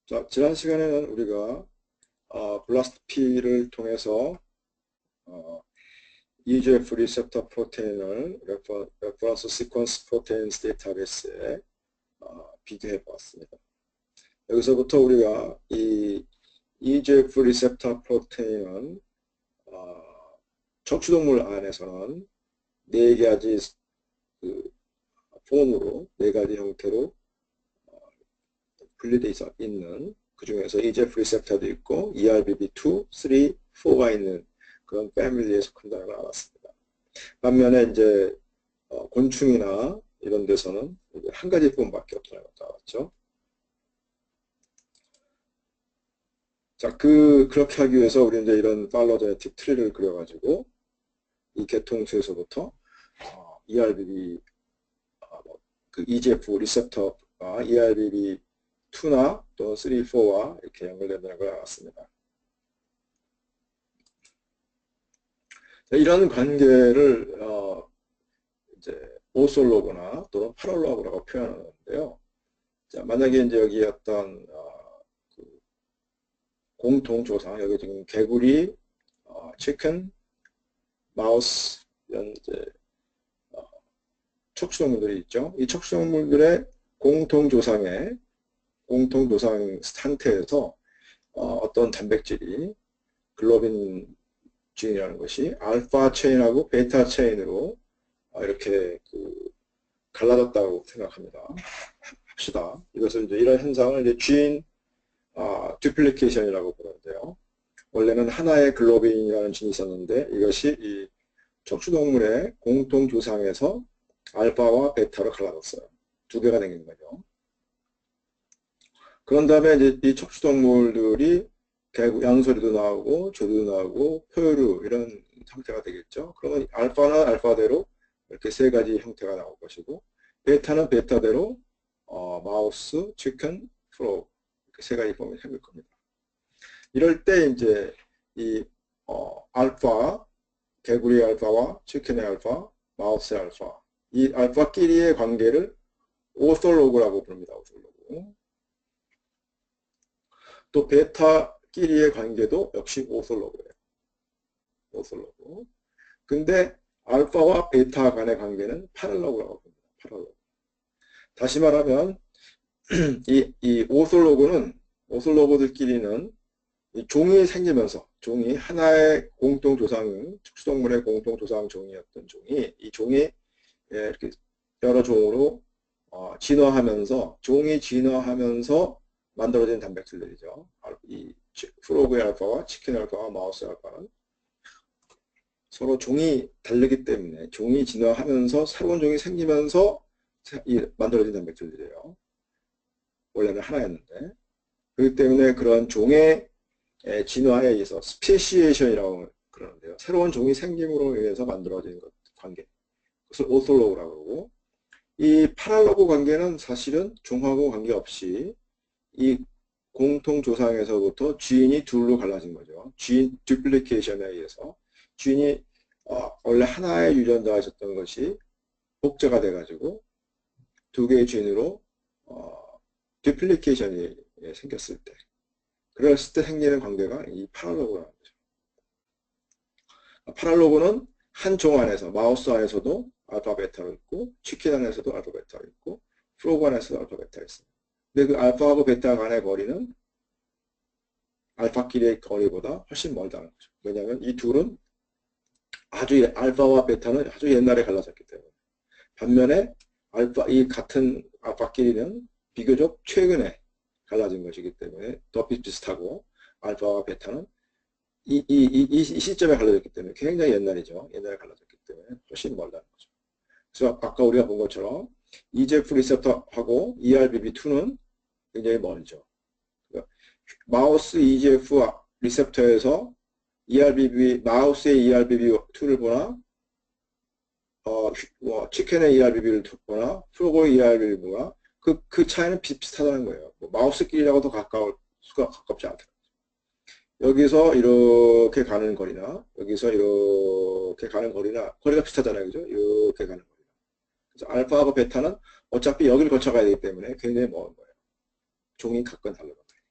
자, 지난 시간에는 우리가 블라스트피를 통해서 EGF 리셉터 프로테인을 레퍼런스 시퀀스 프로테인스 데이터베이스에 비교해 보았습니다. 여기서부터 우리가 이 EGF 리셉터 프로테인은 척추동물 안에서는 네 가지 폼으로, 네 가지 형태로 분리되어 있는, 그 중에서 EGF 리셉터도 있고 ERBB2, 3, 4가 있는 그런 패밀리에 속한다는 걸 알았습니다. 반면에 이제 곤충이나 이런 데서는 한 가지 폼밖에 없다는 것도 알았죠. 자, 그렇게 하기 위해서 우리 이제 이런 팔로제네틱 트리를 그려가지고 이 계통수에서부터 ERBB 그 EGF 리셉터가 ERBB2나 또 3, 4와 이렇게 연결된다는 걸 알았습니다. 자, 이런 관계를 이제 오솔로그나 또는 파랄로그라고 표현하는데요. 자, 만약에 이제 여기 어떤 그 공통 조상, 여기 지금 개구리, 치킨, 마우스 이런 이제 척추동물들이 있죠. 이 척추동물들의 공통 조상 상태에서 어떤 단백질이 글로빈 진이라는 것이 알파 체인하고 베타 체인으로 이렇게 갈라졌다고 생각합니다. 합시다. 이것을 이제 이런 현상을 이제 진 듀플리케이션이라고 부르는데요. 원래는 하나의 글로빈이라는 진이 있었는데 이것이 이 척추동물의 공통 조상에서 알파와 베타로 갈라졌어요. 두 개가 생긴 거죠. 그런 다음에 이제 이 척추동물들이 양소리도 나오고 조도 나오고 포유류 이런 형태가 되겠죠. 그러면 알파는 알파대로 이렇게 세 가지 형태가 나올 것이고 베타는 베타대로 마우스, 치킨, 프로그 이렇게 세 가지 폼이 생길 겁니다. 이럴 때 이제 이 알파, 개구리 알파와 치킨의 알파, 마우스의 알파 이 알파끼리의 관계를 오솔로그라고 부릅니다. 오솔로그. 또 베타끼리의 관계도 역시 오솔로그예요. 오솔로그. 근데 알파와 베타 간의 관계는 파랄로그라고 합니다. 파랄로그. 다시 말하면 이 오솔로그들끼리는 이 종이 생기면서 종이 하나의 공통 조상, 척추동물의 공통 조상 종이었던 종이 이 종이 이렇게 여러 종으로 진화하면서 종이 진화하면서 만들어진 단백질들이죠. 이 프로그의 알파와 치킨 알파와 마우스 알파는 서로 종이 다르기 때문에 종이 진화하면서 새로운 종이 생기면서 만들어진 단백질들이에요. 원래는 하나였는데 그렇기 때문에 그런 종의 진화에 의해서 스페시에이션이라고 그러는데요. 새로운 종이 생김으로 인해서 만들어진 관계. 그것을 오솔로그라고 그러고 이 파랄로그 관계는 사실은 종하고 관계없이 이 공통 조상에서부터 지인이 둘로 갈라진 거죠. 지인 듀플리케이션에 의해서 지인이 원래 하나의 유전자가 있었던 것이 복제가 돼가지고 두 개의 지인으로 듀플리케이션이 생겼을 때 그랬을 때 생기는 관계가 이 파랄로그라는 거죠. 파랄로그는 한 종 안에서 마우스 안에서도 알파 베타가 있고 치킨 안에서도 알파 베타가 있고 프로그 안에서도 알파 베타가 있습니다. 근데 그 알파하고 베타 간의 거리는 알파끼리의 거리보다 훨씬 멀다는 거죠. 왜냐하면 이 둘은 알파와 베타는 아주 옛날에 갈라졌기 때문에 반면에 이 같은 알파끼리는 비교적 최근에 갈라진 것이기 때문에 더 비슷하고 알파와 베타는 이 시점에 갈라졌기 때문에 굉장히 옛날이죠. 옛날에 갈라졌기 때문에 훨씬 멀다는 거죠. 그래서 아까 우리가 본 것처럼 EGF 리셉터하고 ERBB2는 굉장히 멀죠. 그러니까 마우스 EGF 리셉터에서 마우스의 ERBB2를 보나 치킨의 ERBB를 보나 프로그의 ERBB를 보나 그 차이는 비슷하다는 거예요. 마우스끼리라고도 가깝지 않다. 여기서 이렇게 가는 거리나 여기서 이렇게 가는 거리나 거리가 비슷하잖아요. 그죠? 이렇게 가는 거리나. 그래서 알파하고 베타는 어차피 여기를 거쳐가야 되기 때문에 굉장히 먼 거예요. 종이 각건 다르거든요.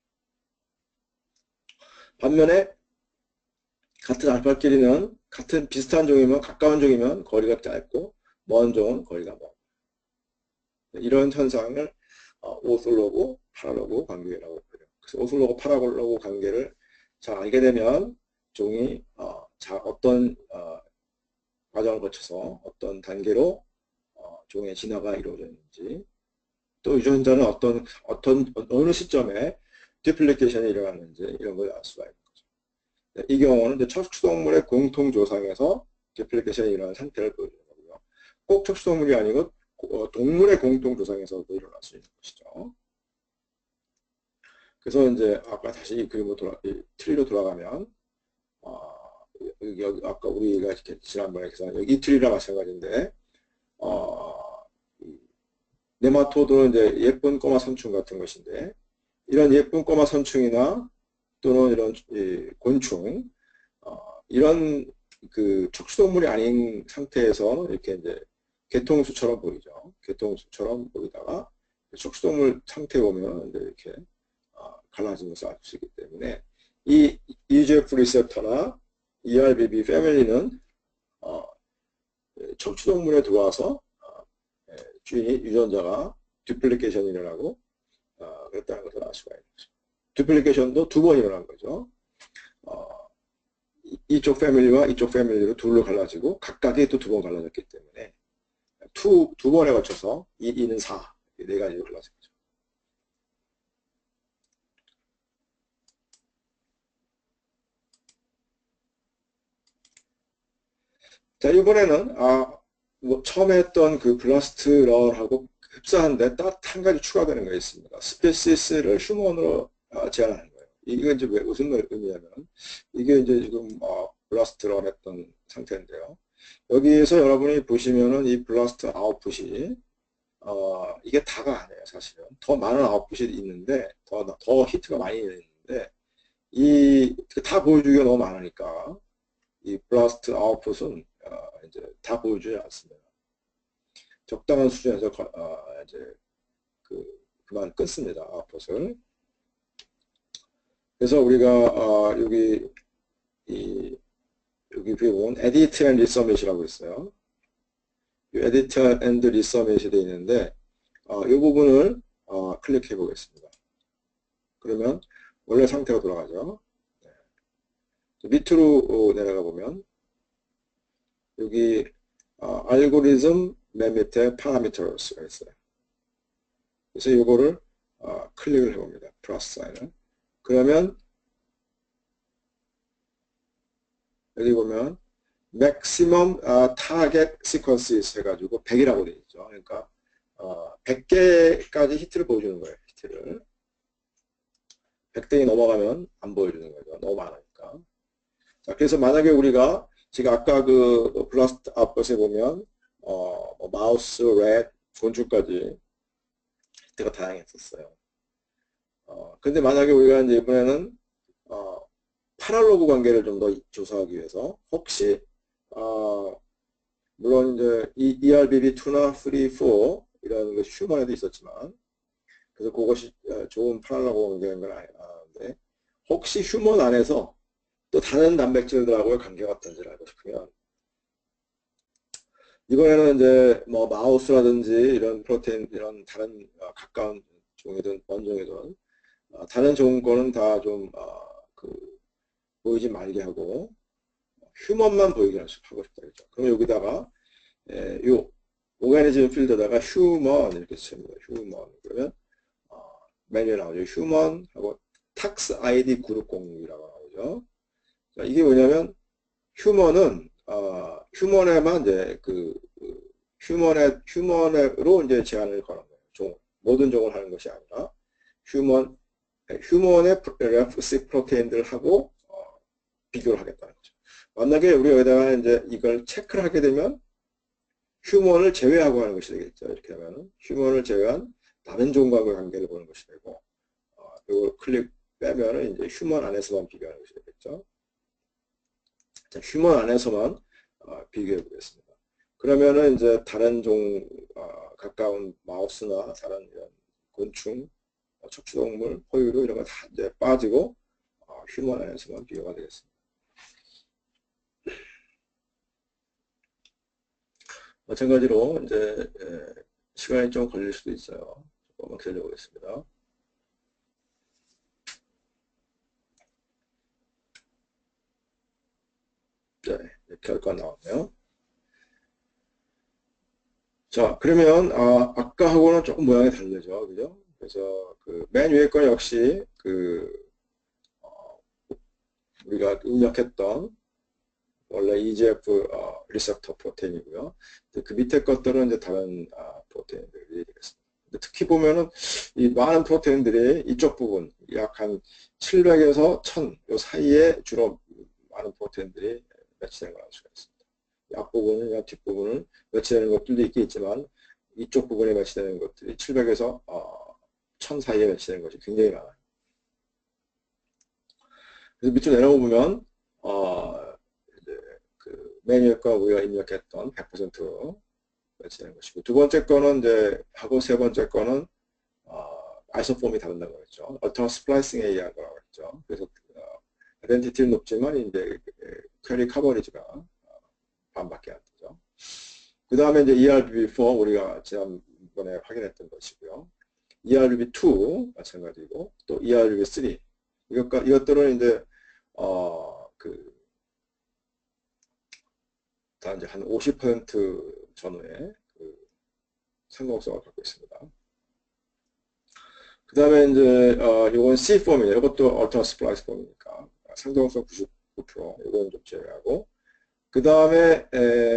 반면에 같은 알파 길이는 같은 비슷한 종이면 가까운 종이면 거리가 짧고 먼 종은 거리가 멀고 이런 현상을 오슬로그 파라로그 관계라고 해요. 그래서 오슬로그 파라로그 관계를 잘 알게 되면 종이 어떤 과정을 거쳐서 어떤 단계로 종의 진화가 이루어졌는지 또 유전자는 어느 시점에 디플리케이션이 일어났는지 이런 걸 알 수가 있는 거죠. 네, 이 경우는 이제 척추동물의 공통조상에서 디플리케이션이 일어난 상태를 보여주는 거고요. 꼭 척추동물이 아니고 동물의 공통조상에서도 일어날 수 있는 것이죠. 그래서 이제 아까 다시 이 그림으로 이 트리로 돌아가면 여기 아까 우리가 이렇게 지난번에 여기 이 트리랑 마찬가지인데 네마토드는 이제 예쁜 꼬마 선충 같은 것인데 이런 예쁜 꼬마 선충이나 또는 이런 곤충 이런 그 척추동물이 아닌 상태에서 이렇게 이제 개통수처럼 보이죠. 개통수처럼 보이다가 척추동물 상태에 오면 이제 이렇게 갈라진 것을 알 수 있기 때문에 이 EGF 리셉터나 ERBB 패밀리는 척추동물에 들어와서 주인이 유전자가 듀플리케이션이 일어나고 그랬다는 것을 알 수가 있는 거죠. 듀플리케이션도 두 번 일어난 거죠. 이쪽 패밀리와 이쪽 패밀리로 둘로 갈라지고 각각이 또 두 번 갈라졌기 때문에 두 번에 걸쳐서 2는 4, 네 가지로 갈라진 거죠. 자, 이번에는 뭐 처음에 했던 그 블라스트럴하고 흡사한데 딱 한 가지 추가되는 게 있습니다. 스페시스를 휴먼으로 제한하는 거예요. 이게 이제 무슨 의미냐면 이게 이제 지금 블라스트럴 했던 상태인데요. 여기에서 여러분이 보시면은 이 블라스트 아웃풋이 이게 다가 아니에요, 사실은. 더 많은 아웃풋이 있는데 더 히트가 많이 있는데 이 다 보여주기가 너무 많으니까 이 블라스트 아웃풋은 이제 다 보여주지 않습니다. 적당한 수준에서 이제 그만 끊습니다. 아웃풋을. 그래서 우리가 여기 보면 에디트 앤 리서밋이라고 있어요. 에디트 앤 리서밋이 되어 있는데 이 부분을 클릭해 보겠습니다. 그러면 원래 상태로 돌아가죠. 네. 밑으로 내려가 보면 여기 알고리즘 맨 밑에 파라미터스가 있어요. 그래서 이거를 클릭을 해봅니다. 플러스 사인을. 그러면 여기 보면 maximum target sequences 해가지고 100이라고 되어 있죠. 그러니까 100개까지 히트를 보여주는 거예요. 히트를 100대이 넘어가면 안 보여주는 거죠. 너무 많으니까. 자, 그래서 만약에 우리가 지금 아까 그 블라스트 아웃풋에 보면 뭐 마우스, 렛, 곤충까지 히트가 다양했었어요. 근데 만약에 우리가 이제 이번에는 파랄로그 관계를 좀 더 조사하기 위해서 혹시 물론 이제 ERBB2나 3, 4 이런 것이 휴먼에도 있었지만 그래서 그것이 좋은 파랄로그 관계인 건 아는데 혹시 휴먼 안에서 또 다른 단백질들하고의 관계가 어떤지를 알고 싶으면 이번에는 이제 뭐 마우스라든지 이런 프로테인 이런 다른 가까운 종이든 원종이든 다른 좋은 거는 다 좀 보이지 말게 하고 휴먼만 보이게 하고 싶다 그랬죠. 그럼 여기다가 요 오가니즘 필드에다가 휴먼 이렇게 씁니다. 휴먼 그러면 메뉴에 나오죠. 휴먼 하고 탁스 아이디 그룹 공유라고 나오죠. 자, 이게 뭐냐면 휴먼은 휴먼에만 이제 휴먼으로 이제 제한을 거는 거예요. 모든 종을 하는 것이 아니라 휴먼의 레프시 프로테인들하고 비교를 하겠다는 거죠. 만약에 우리 여기다가 이제 이걸 체크를 하게 되면 휴먼을 제외하고 하는 것이 되겠죠. 이렇게 하면은 휴먼을 제외한 다른 종과의 관계를 보는 것이 되고 이걸 클릭 빼면은 이제 휴먼 안에서만 비교하는 것이 되겠죠. 자, 휴먼 안에서만 비교해 보겠습니다. 그러면은 이제 다른 종 가까운 마우스나 다른 이런 곤충, 척추동물, 포유류 이런 거 다 이제 빠지고 휴먼 안에서만 비교가 되겠습니다. 마찬가지로 이제 시간이 좀 걸릴 수도 있어요. 조금만 기다려보겠습니다. 네, 결과 나왔네요. 자, 그러면 아까하고는 조금 모양이 다르죠, 그죠? 그래서 그 맨 위에 거 역시 우리가 입력했던 원래 EGF 리셉터 프로테인이고요. 그 밑에 것들은 이제 다른 프로테인들이 되겠습니다. 특히 보면은 이 많은 프로테인들이 이쪽 부분 약 한 700에서 1000 요 사이에 주로 많은 프로테인들이 매치되는 걸 알 수가 있습니다. 앞부분은 뒷부분은 매치되는 것들도 있겠지만 이쪽 부분에 매치되는 것들이 700에서 1000 사이에 매치되는 것이 굉장히 많아요. 그래서 밑으로 내려보면 맨 위에 거 우리가 입력했던 100% 매치되는 것이고, 두 번째 거는 이제 하고 세 번째 거는 아이소폼이 다른다고 했죠. 얼터너 스플라이싱에 의한 거라고 했죠. 그래서 아이덴티티는 높지만 이제 퀘리 커버리지가 반밖에 안 되죠. 그 다음에 이제 ERBB4 우리가 지난번에 확인했던 것이고요. ERBB2 마찬가지고 또 ERBB3 이것들은 이제 다 이제 한 50% 전후의 성공성을 갖고 있습니다. 그 다음에 이제 이건 C폼이에요. 이것도 Alternate Splice 폼이니까 상동성 99%, 이건 좀 제외하고, 그 다음에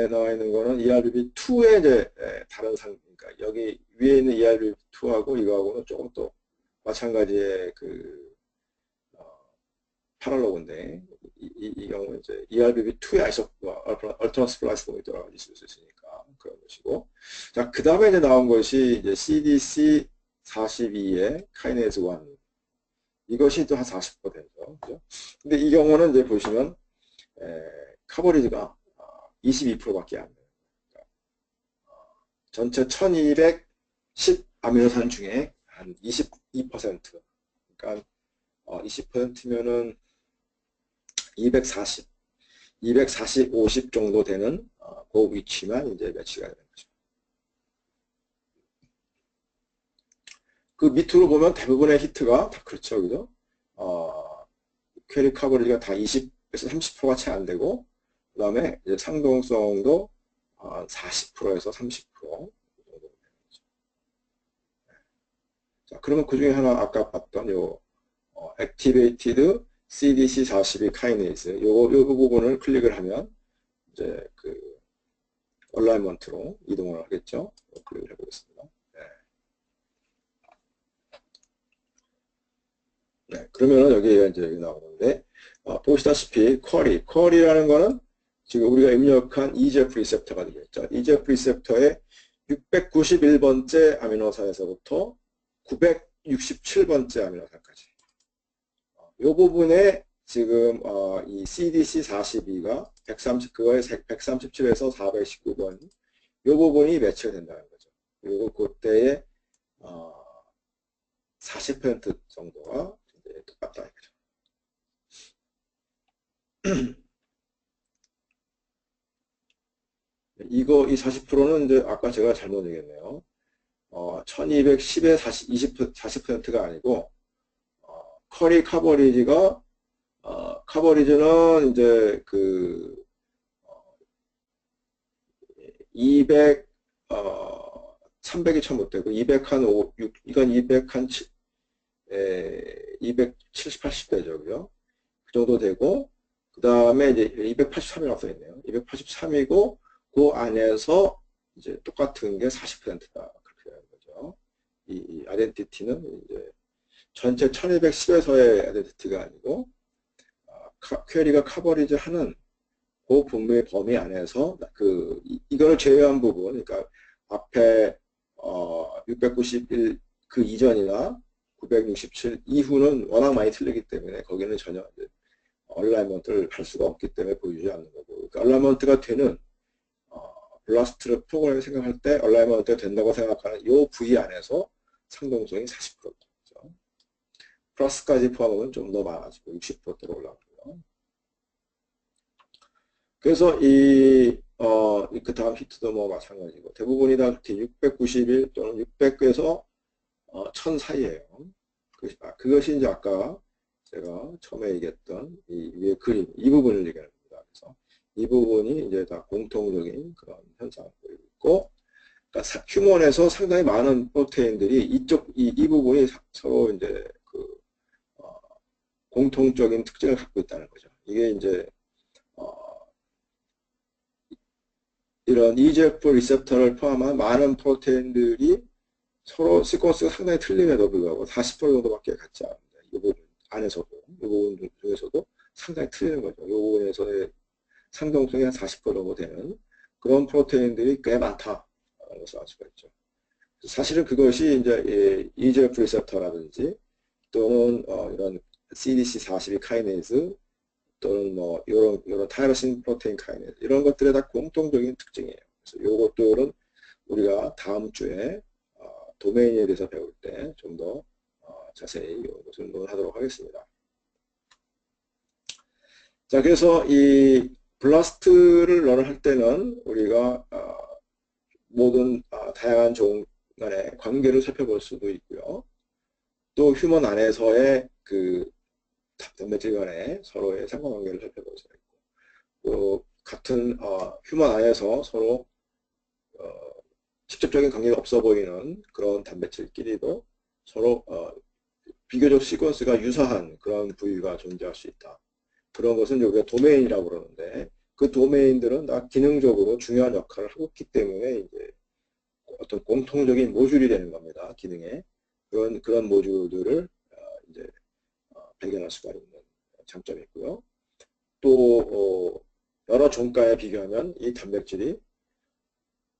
나와 있는 거는 ERBB2의 이제 다른 그러니까 여기 위에 있는 ERBB2하고 이거하고는 조금 또 마찬가지의 파랄로그인데 이 경우는 이제 ERBB2의 Alternate Splice 폼이 들어가 있을 수 있으니까 그런 것이고, 자, 그 다음에 이제 나온 것이 이제 CDC 42의 카이네즈 1. 이것이 또 한 40% 되죠. 그죠? 근데 이 경우는 이제 보시면, 커버리지가 22%밖에 안 돼요. 그러니까 전체 1210 아미노산 중에 한 22%. 그러니까 20%면은 240, 50 정도 되는 그 위치만 이제 매치가 되는 거죠. 그 밑으로 보면 대부분의 히트가 다 그렇죠, 그죠? 퀘리 커버리지가 다 20에서 30%가 채 안 되고, 그 다음에 이제 상동성도 40%에서 30% 정도 되는 거죠. 자, 그러면 그 중에 하나 아까 봤던 요 Activated CDC42 카이네이즈 요 부분을 클릭을 하면 이제 얼라이먼트로 이동을 하겠죠. 클릭을 해보겠습니다. 네, 그러면은 여기에 이제 나오는데, 보시다시피 쿼리라는 거는 지금 우리가 입력한 EGF 리셉터가 되겠죠. EGF 리셉터의 691번째 아미노산에서부터 967번째 아미노산까지. 이 부분에 지금 이 CDC42가 130, 그거에 137에서 419번 이 부분이 매치가 된다는 거죠. 그리고 그때의 40% 정도가 똑같다 이거죠. 이 40%는 이제 아까 제가 잘못 얘기했네요. 1210에 40%가 아니고, 커리 커버리지가, 커버리지는 이제 200, 300이 참 못되고, 200 한 5, 6, 이건 200 한 7, 270, 80대죠. 그죠? 그 정도 되고, 그 다음에 이제 283이라고 써있네요. 283이고, 그 안에서 이제 똑같은 게 40%다. 그렇게 되는 거죠. 이 아이덴티티는 이제 전체 1210에서의 아이덴티티가 아니고, 퀘리가 커버리지 하는 그 분모의 범위 안에서 이거를 제외한 부분, 그러니까 앞에 691 그 이전이나 967 이후는 워낙 많이 틀리기 때문에 거기는 전혀 얼라이먼트를 할 수가 없기 때문에 보여주지 않는 거고, 그러니까 얼라이먼트가 되는 블라스트 프로그램을 생각할 때 얼라이먼트가 된다고 생각하는 이 부위 안에서 상동성이 40%죠. 플러스까지 포함하면 좀 더 많아지고 60%대로 올라가고요. 그래서 그 다음 히트도 뭐 마찬가지고 대부분이 다 691 또는 600에서 1000 사이에요. 그것이 이제 아까 제가 처음에 얘기했던 이 위에 그림 이 부분을 얘기하는 겁니다. 그래서 이 부분이 이제 다 공통적인 그런 현상을 보이고 있고, 그러니까 휴먼에서 상당히 많은 프로테인들이 이 부분이 서로 이제 그 공통적인 특징을 갖고 있다는 거죠. 이게 이제 이런 EGF 리셉터를 포함한 많은 프로테인들이 서로 시퀀스가 상당히 틀림에도 불구하고 40% 정도밖에 같지 않습니다. 이 부분 안에서도, 이 부분 중에서도 상당히 틀리는 거죠. 이 부분에서의 상동성이 한 40% 정도 되는 그런 프로테인들이 꽤 많다라는 것을 알 수가 있죠. 사실은 그것이 이제 EGF 리셉터라든지 또는 이런 CDC42 카이네이즈 또는 뭐 이런 타이로신 프로테인 카이네이즈 이런 것들의 다 공통적인 특징이에요. 그래서 이것들은 우리가 다음 주에 도메인에 대해서 배울 때 좀 더 자세히 이것을 논하도록 하겠습니다. 자, 그래서 이 블라스트를 런할 때는 우리가 모든 다양한 종 간의 관계를 살펴볼 수도 있고요. 또 휴먼 안에서의 그 단백질 간의 서로의 상관관계를 살펴볼 수가 있고, 또 같은 휴먼 안에서 서로 직접적인 관계가 없어 보이는 그런 단백질끼리도 서로 비교적 시퀀스가 유사한 그런 부위가 존재할 수 있다. 그런 것은 우리가 도메인이라고 그러는데, 그 도메인들은 다 기능적으로 중요한 역할을 하고 있기 때문에 이제 어떤 공통적인 모듈이 되는 겁니다. 기능에 그런 모듈들을 이제 발견할 수가 있는 장점이 있고요. 또 여러 종가에 비교하면 이 단백질이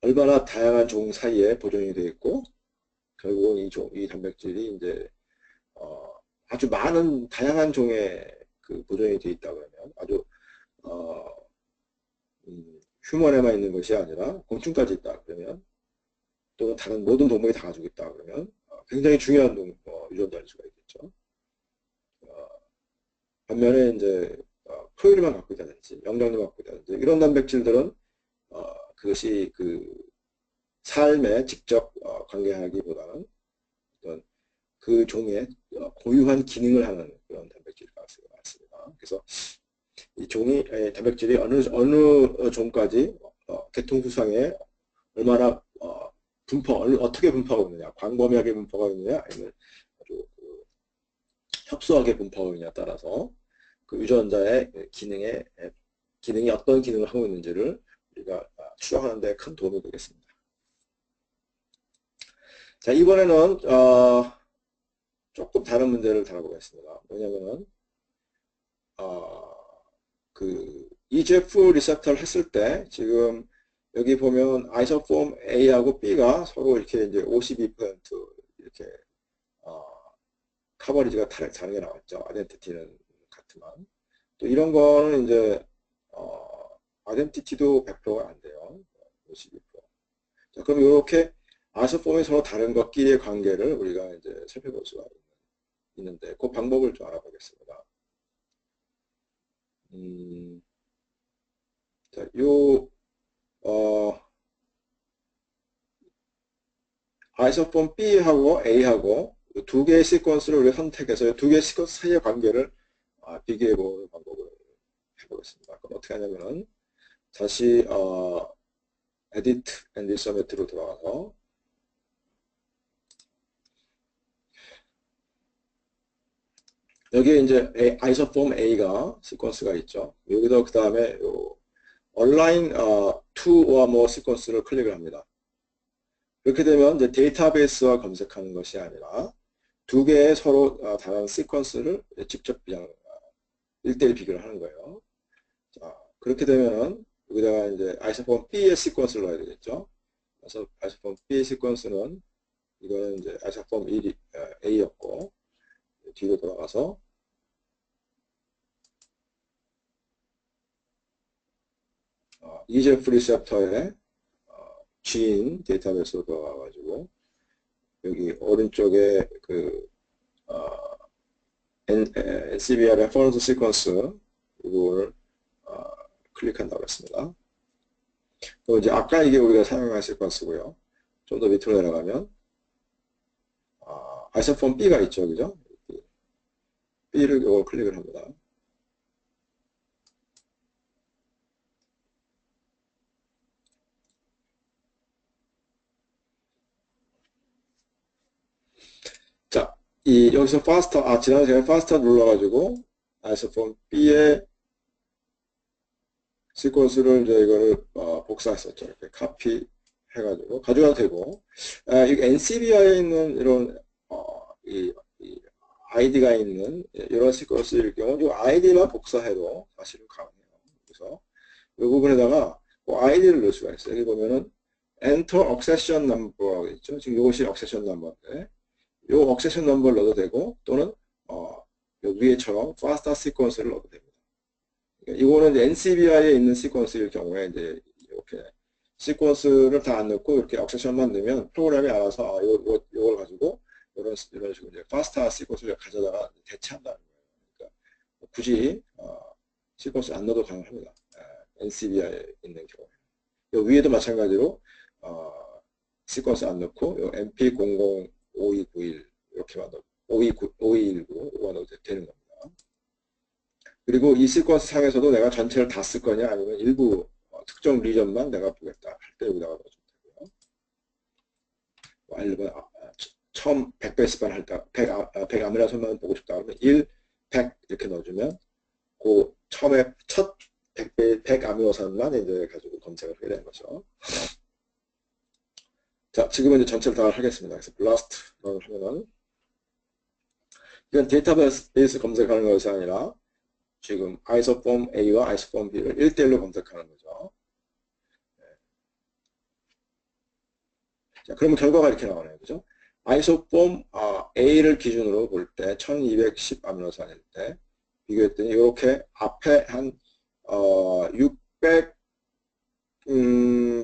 얼마나 다양한 종 사이에 보존이 되어 있고, 결국은 이 단백질이 이제 아주 많은 다양한 종에 그 보존이 되어 있다 그러면 아주 휴먼에만 있는 것이 아니라 곤충까지 있다 그러면, 또는 다른 모든 동물이 다 가지고 있다 그러면 굉장히 중요한 유전자일 수가 있겠죠. 반면에 이제 표율만 갖고 있다든지 영양만 갖고 있다든지 이런 단백질들은 그것이 그 삶에 직접 관계하기보다는 어떤 그 종의 고유한 기능을 하는 그런 단백질 가스가 많습니다. 그래서 이 단백질이 어느 종까지 계통수상에 얼마나 어떻게 분포하고 있느냐, 광범위하게 분포하고 있느냐, 아니면 아주 협소하게 분포하고 있느냐에 따라서 그 유전자의 기능이 어떤 기능을 하고 있는지를 우리가 추정하는 데 큰 도움이 되겠습니다. 자, 이번에는 조금 다른 문제를 다뤄보겠습니다. 뭐냐면은 그 EGF 리셉터를 했을 때 지금 여기 보면 아이소폼 A하고 B가 서로 이렇게 이제 52% 이렇게 커버리지가 다르게 나왔죠. 아이덴티티는 같지만 또 이런 거는 이제 아이덴티티도 100%가 안 돼요. 52%. 자, 그럼 이렇게 아이소폼이 서로 다른 것끼리의 관계를 우리가 이제 살펴볼 수가 있는데 그 방법을 좀 알아보겠습니다. 자, 아이소폼 B하고 A하고 두 개의 시퀀스를 우리가 선택해서 두 개의 시퀀스 사이의 관계를 비교해보는 방법을 해보겠습니다. 그럼 어떻게 하냐면은 다시 Edit and Submit로 들어가서 여기에 이제 아이소폼 A가 시퀀스가 있죠. 여기다 그 다음에 Align two or more 시퀀스를 클릭을 합니다. 그렇게 되면 이제 데이터베이스와 검색하는 것이 아니라 두 개의 서로 다른 시퀀스를 직접 그냥 1대1 비교를 하는 거예요. 자, 그렇게 되면은 여기다가 이제 아이소폼 B의 시퀀스를 넣어야 되겠죠. 그래서 아이소폼 B의 시퀀스는 이거는 이제 아이소폼 A였고 뒤로 돌아가서 EGF 리셉터의 지인 데이터베이스로 들어가가지고 여기 오른쪽에 그 NCBI 레퍼런스 시퀀스 이걸 클릭한다고 했습니다. 그리고 이제 아까 이게 우리가 사용한 시퀀스고요. 좀 더 밑으로 내려가면 아이소폼 B가 있죠, 그죠? B를 이걸 클릭을 합니다. 자, 여기서 파스터, 지난번에 제가 파스터 눌러가지고 아이소폼 B의 시퀀스를 이제 이거를 복사했었죠. 이렇게 카피 해가지고 가져가도 되고, 이 NCBI에 있는 이런 이 아이디가 있는 이런 시퀀스일 경우 이 아이디만 복사해도 사실은 가능해요. 그래서 이 부분에다가 그 아이디를 넣을 수가 있어요. 여기 보면은 Enter Accession Number라고 있죠. 지금 이것이 Accession Number인데, 이 Accession Number를 넣어도 되고 또는 여기 위에처럼 FASTA 시퀀스를 넣어도 됩니다. 이거는 이제 NCBI에 있는 시퀀스일 경우에 이제 이렇게 시퀀스를 다 안 넣고 이렇게 억세션만 넣으면 프로그램이 알아서 이걸 가지고 이런 식으로 이제 파스타 시퀀스를 가져다가 대체한다는 거예요. 그러니까 굳이 시퀀스 안 넣어도 가능합니다. NCBI에 있는 경우에. 요 위에도 마찬가지로 시퀀스 안 넣고 요 MP005291 이렇게만 넣고 5219 이거 넣어도 되는 겁니다. 그리고 이 시퀀스 상에서도 내가 전체를 다 쓸 거냐 아니면 일부 특정 리전만 내가 보겠다 할 때 여기다가 넣어주면 되고요. 처음 100베이스반 할 때 100 아미노산만 보고 싶다 하면 1, 100 이렇게 넣어주면 그 처음에 첫 100 아미노산만 이제 가지고 검색을 하게 되는 거죠. 자, 지금은 이제 전체를 다 하겠습니다. 그래서 blast를 하면은 이건 데이터베이스 검색하는 것이 아니라 지금 아이소폼 A와 아이소폼 B를 1대1로 검색하는 거죠. 자, 그러면 결과가 이렇게 나오네요. 그죠? 아이소폼 A를 기준으로 볼 때 1210 아미노산일 때 비교했더니 이렇게 앞에 한 600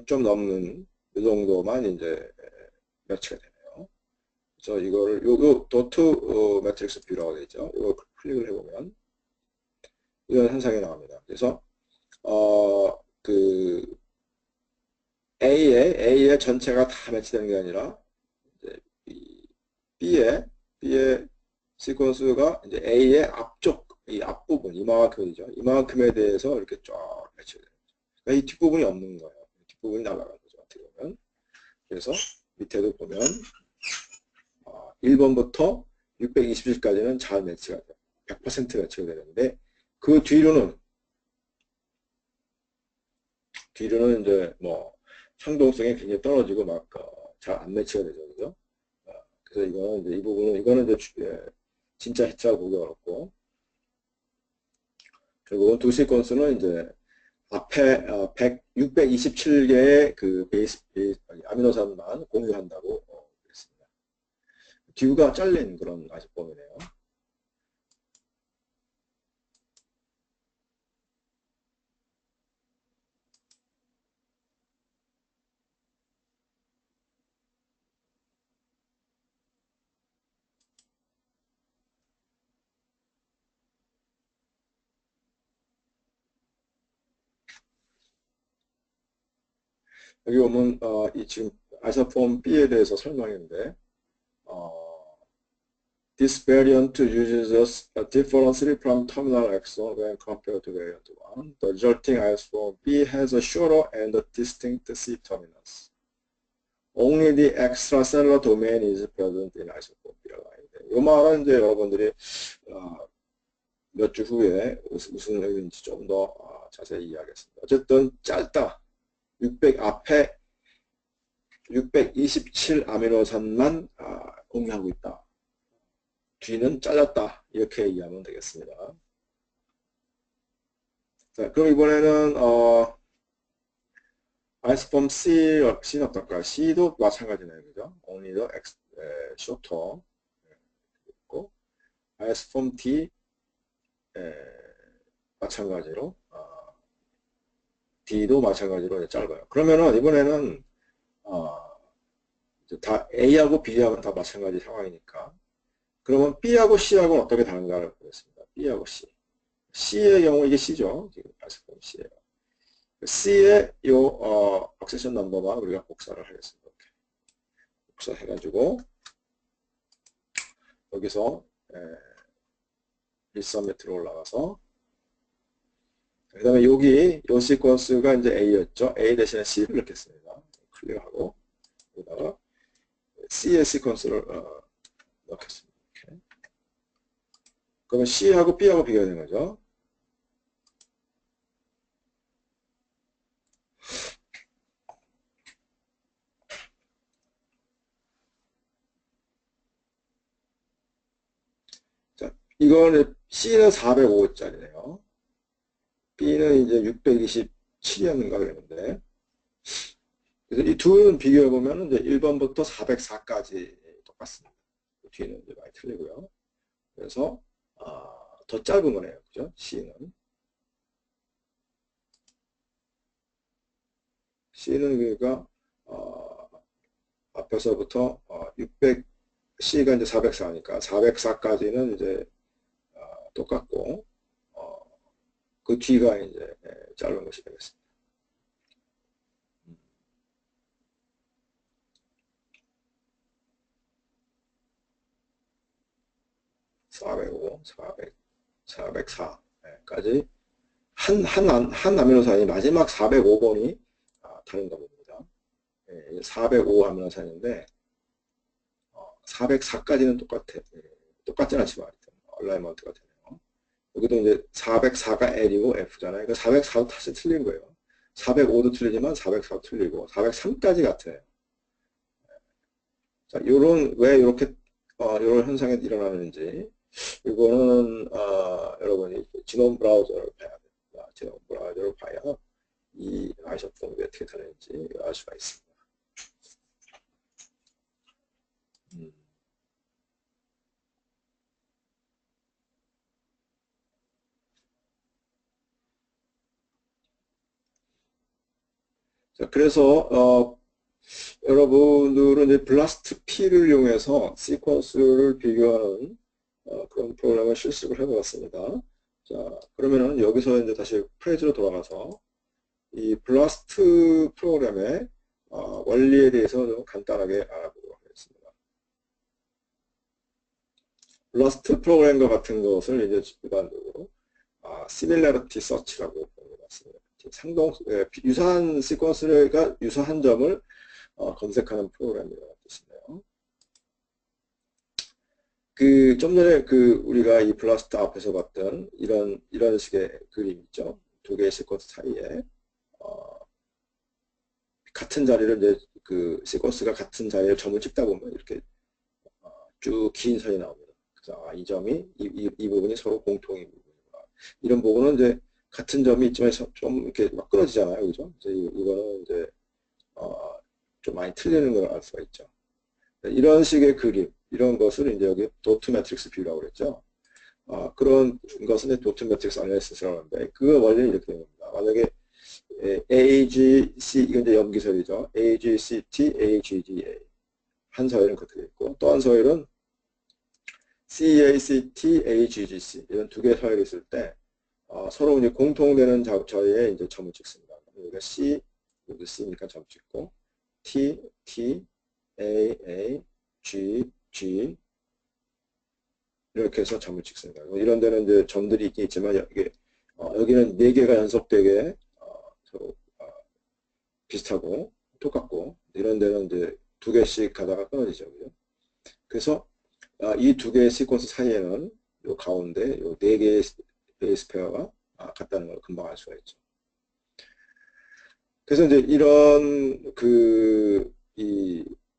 좀 넘는 이 정도만 이제 매치가 되네요. 그래서 이거를 요 도트 매트릭스 뷰라고 되어 있죠. 이거 클릭을 해보면 이런 현상이 나옵니다. 그래서 그 A의 전체가 다 매치되는 게 아니라 이제 B의 시퀀스가 이제 A의 앞쪽 이 앞부분 이만큼이죠. 이만큼에 대해서 이렇게 쫙 매치가 되는 거죠. 그러니까 이 뒷부분이 없는 거예요. 뒷부분이 날아가는 거죠. 어떻게 보면. 그래서 밑에도 보면 1번부터 627까지는 잘 매치가 돼요. 100% 매치가 되는데 그 뒤로는 이제 뭐 상동성이 굉장히 떨어지고 막 잘 안 매치가 되죠, 그죠? 그래서 이거는 이제 진짜 해치하고 보기 어렵고 결국은 두 시퀀스는 이제 앞에 627개의 그 아미노산만 공유한다고 그랬습니다. 듀가 잘린 그런 아이소폼이네요. 여기 보면 지금 아이소폼 B에 대해서 설명했는데 this variant uses a differently from terminal exon when compared to variant 1. The resulting isoform B has a shorter and a distinct C terminus. Only the extracellular domain is present in isoform B라고 하는데 이 말은 이제 여러분들이 몇 주 후에 무슨 의미인지 좀 더 자세히 이해하겠습니다. 어쨌든 짧다. 600 앞에 627 아미노산만 공유하고 있다. 뒤는 잘렸다. 이렇게 이해하면 되겠습니다. 자, 그럼 이번에는 아이소폼 C는 어떨까요? C도 마찬가지네요. 그죠? only the shorter 있고 아이소폼 D 마찬가지로 D도 마찬가지로 짧아요. 그러면은 다 A하고 B하고는 다 마찬가지 상황이니까 그러면 B하고 C하고는 어떻게 다른가를 보겠습니다. B하고 C. C의 경우 이게 C죠. 지금 발색품 C예요. C의 요 액세션 넘버만 우리가 복사를 하겠습니다. 이렇게. 복사해가지고 여기서 리서밋으로 올라가서 그 다음에 여기 요 시퀀스가 이제 A였죠. A 대신에 C를 넣겠습니다. 클릭하고 여기다가 C의 시퀀스를 넣겠습니다. 이렇게. 그러면 C하고 B하고 비교가 되는 거죠. 자, 이거는 C는 405짜리네요. B는 이제 627이었는가 그랬는데. 그래서 이 둘은 비교해보면 이제 1번부터 404까지 똑같습니다. 뒤는 이제 많이 틀리고요. 그래서, 더 짧은 거네요. 그죠? C는. C는 그러니까, 앞에서부터 600, C가 이제 404니까 404까지는 이제 똑같고, 그 뒤가 이제 짧은 것이 되겠습니다. 405, 400, 404까지 한 아미노산이 마지막 405번이 다른가 봅니다. 405 아미노산인데 404까지는 똑같진 않지만 얼라이먼트가 되네요. 여기도 이제 404가 L이고 F잖아요. 그 404도 다시 틀린 거예요. 405도 틀리지만 404도 틀리고 403까지 같아요. 자, 왜 이렇게 이런 현상이 일어나는지 이거는 여러분이 지놈 브라우저를 봐야 됩니다. 지놈 브라우저를 봐야 이 아이소폼이 어떻게 되는지 알 수가 있습니다. 자, 그래서 여러분들은 이제 블라스트 P를 이용해서 시퀀스를 비교하는 그런 프로그램을 실습을 해보았습니다. 자, 그러면은 여기서 이제 다시 페이지로 돌아가서 이 블라스트 프로그램의 원리에 대해서 좀 간단하게 알아보도록 하겠습니다. 블라스트 프로그램과 같은 것을 이제 일반적으로 시밀러리티 서치라고 부르는 것 같습니다. 유사한 시퀀스가 유사한 점을 검색하는 프로그램이라는 뜻이네요. 좀 전에 우리가 이 블라스트 앞에서 봤던 이런 식의 그림 있죠. 두 개의 시퀀스 사이에 같은 자리를 이제 시퀀스가 같은 자리에 점을 찍다 보면 이렇게 쭉 긴 선이 나옵니다. 그래서 이 점이 이 부분이 서로 공통인 부분이구나. 이런 부분은 이제 같은 점이 있지만 좀 이렇게 막 끊어지잖아요, 그죠? 이거는 이제 좀 많이 틀리는 걸 알 수가 있죠. 이런 식의 그림, 이런 것을 이제 여기 도트 매트릭스 뷰라고 그랬죠. 그런 것은 도트 매트릭스 애널리시스라고 하는데 그 원리는 이렇게 되는 겁니다. 만약에 AGC, 이건 이제 염기설이죠. AGCT, AGDA. 한 서열은 그렇게 되어 있고, 또 한 서열은 CACT, AGGC. 이런 두 개의 서열이 있을 때, 서로 이제 공통되는 자리에 이제 점을 찍습니다. 여기가 C, 여기 C니까 점 찍고, T, T, A, A, G, G. 이렇게 해서 점을 찍습니다. 이런 데는 이제 점들이 있긴 있지만, 여기는 4개가 연속되게 서로 비슷하고 똑같고 이런 데는 이제 2개씩 가다가 끊어지죠. 그래서 이 2개의 시퀀스 사이에는 요 가운데 요 4개의 베이스 페어가 같다는 걸 금방 알 수가 있죠. 그래서 이제 이런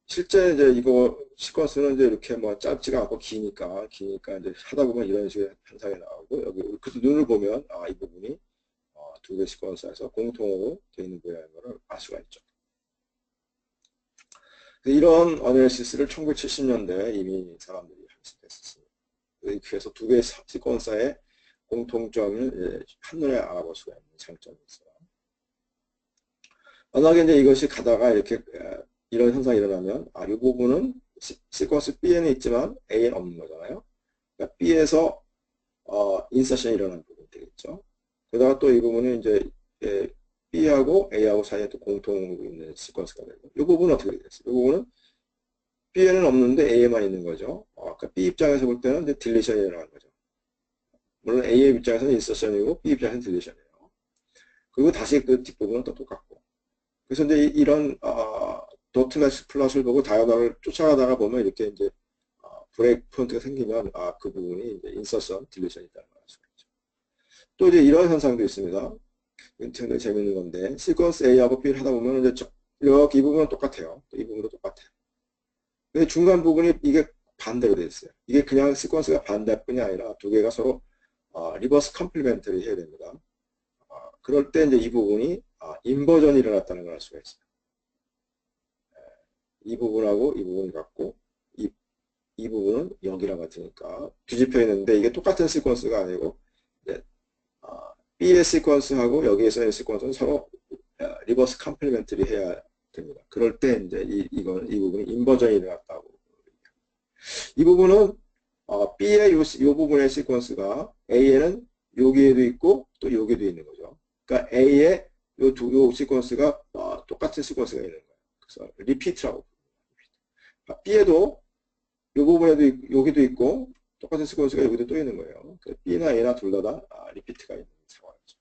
실제 이제 이거 시퀀스는 이제 이렇게 뭐 짧지가 않고 기니까 이제 하다 보면 이런 식의 현상이 나오고 여기 그래서 눈을 보면 이 부분이 2개 시퀀스에서 공통으로 되어 있는 모양인 것을 알 수가 있죠. 이런 어널리시스를 1970년대에 이미 사람들이 했었습니다. 그래서 2개의 시퀀스의 공통점을 한눈에 알아볼 수가 있는 장점이 있어요. 만약에 이제 이것이 가다가 이렇게 이런 현상이 일어나면 이 부분은 시퀀스 B에는 있지만 A에는 없는 거잖아요. 그러니까 B에서 인서션이 일어나는 부분이 되겠죠. 게다가 또 이 부분은 이제 B하고 A하고 사이에 또 공통으로 있는 시퀀스가 되고, 이 부분은 어떻게 되겠어요? 이 부분은 B에는 없는데 A에만 있는 거죠. 그러니까 B 입장에서 볼 때는 이제 딜리션이 일어나는 거죠. 물론 A의 입장에서는 인서션이고 B 입장에서는 딜리션이에요. 그리고 다시 그 뒷부분은 또 똑같고. 그래서 이제 이런 도트 매치 플러스를 보고 다이아gonal을 쫓아가다가 보면 이렇게 이제 브레이크 포인트가 생기면 그 부분이 이제 인서션, 딜리션이 있다는 걸 알 수가 있죠. 또 이제 이런 현상도 있습니다. 굉장히 재밌는 건데, 시퀀스 A하고 B를 하다 보면 이제 이렇게 이 부분은 똑같아요. 이 부분도 똑같아요. 근데 중간 부분이 이게 반대로 되어 있어요. 이게 그냥 시퀀스가 반대뿐이 아니라 두 개가 서로 리버스 컴플리멘터리 해야 됩니다. 그럴 때 이제 이 부분이 인버전이 일어났다는 걸 알 수가 있어요. 이 부분하고 이 부분이 같고 이 부분은 여기랑 같으니까 뒤집혀 있는데 이게 똑같은 시퀀스가 아니고 이제 B의 시퀀스하고 여기에서의 시퀀스는 서로 리버스 컴플리멘터리 해야 됩니다. 그럴 때 이제 이 부분이 인버전이 일어났다고. 이 부분은 B의 이 부분의 시퀀스가 A에는 여기에도 있고 또 여기에도 있는 거죠. 그러니까 A의 요 시퀀스가 똑같은 시퀀스가 있는 거예요. 그래서 리피트라고. B에도 이 부분에도 여기도 있고 똑같은 시퀀스가 여기도 또 있는 거예요. B나 A나 둘 다 리피트가 있는 상황이죠.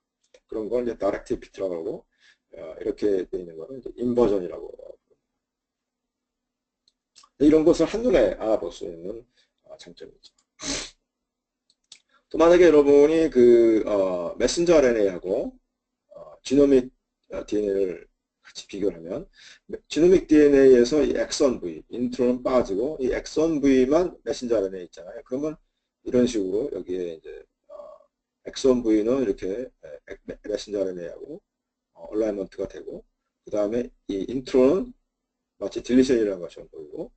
그런 걸 이제 다이렉트 리피트라고 하고 이렇게 되어 있는 거는 이제 인버전이라고 합니다. 이런 것을 한눈에 알아볼 수 있는 장점이죠. 또 만약에 여러분이 메신저 RNA하고 지노믹 DNA를 같이 비교를 하면 지노믹 DNA에서 이 엑선 부위, 인트론은 빠지고 이 엑선 부위만 메신저 RNA 있잖아요. 그러면 이런 식으로 여기에 이제 엑선 부위는 이렇게 메신저 RNA하고 얼라이먼트가 되고 그 다음에 이 인트론은 마치 딜리션이라는 것처럼 보이고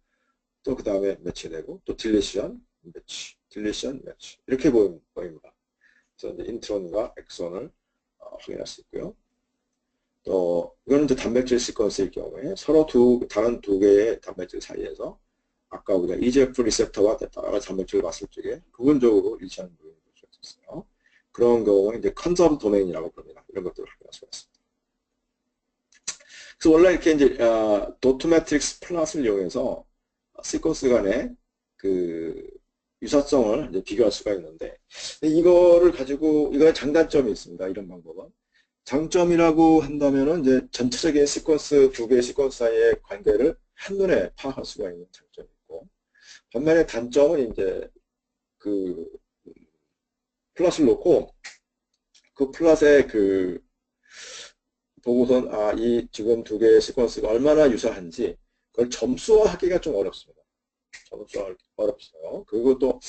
또 그 다음에 매치되고 또 딜리션, 매치, 딜리션, 매치 이렇게 보입니다. 그래서 이제 인트론과 엑선을 확인할 수 있고요. 또 이거는 이제 단백질 시퀀스일 경우에 서로 다른 두 개의 단백질 사이에서 아까 우리가 EGF 리셉터와 다른 단백질을 봤을 적에 부분적으로 일치하는 부분을 볼 수 있었어요. 그런 경우는 이제 컨저브 도메인이라고 부릅니다. 이런 것들을 확인할 수가 있습니다. 그래서 원래 이렇게 이제 도트 매트릭스 플러스를 이용해서 시퀀스 간의 유사성을 이제 비교할 수가 있는데 이거를 가지고 이거의 장단점이 있습니다. 이런 방법은. 장점이라고 한다면은 이제 전체적인 시퀀스, 두 개의 시퀀스 사이의 관계를 한눈에 파악할 수가 있는 장점이 있고, 반면에 단점은 이제 플러스를 놓고 그 플러스에 보고선 이 지금 두 개의 시퀀스가 얼마나 유사한지 그걸 점수화하기가 좀 어렵습니다. 점수화하기 어렵어요. 그리고 또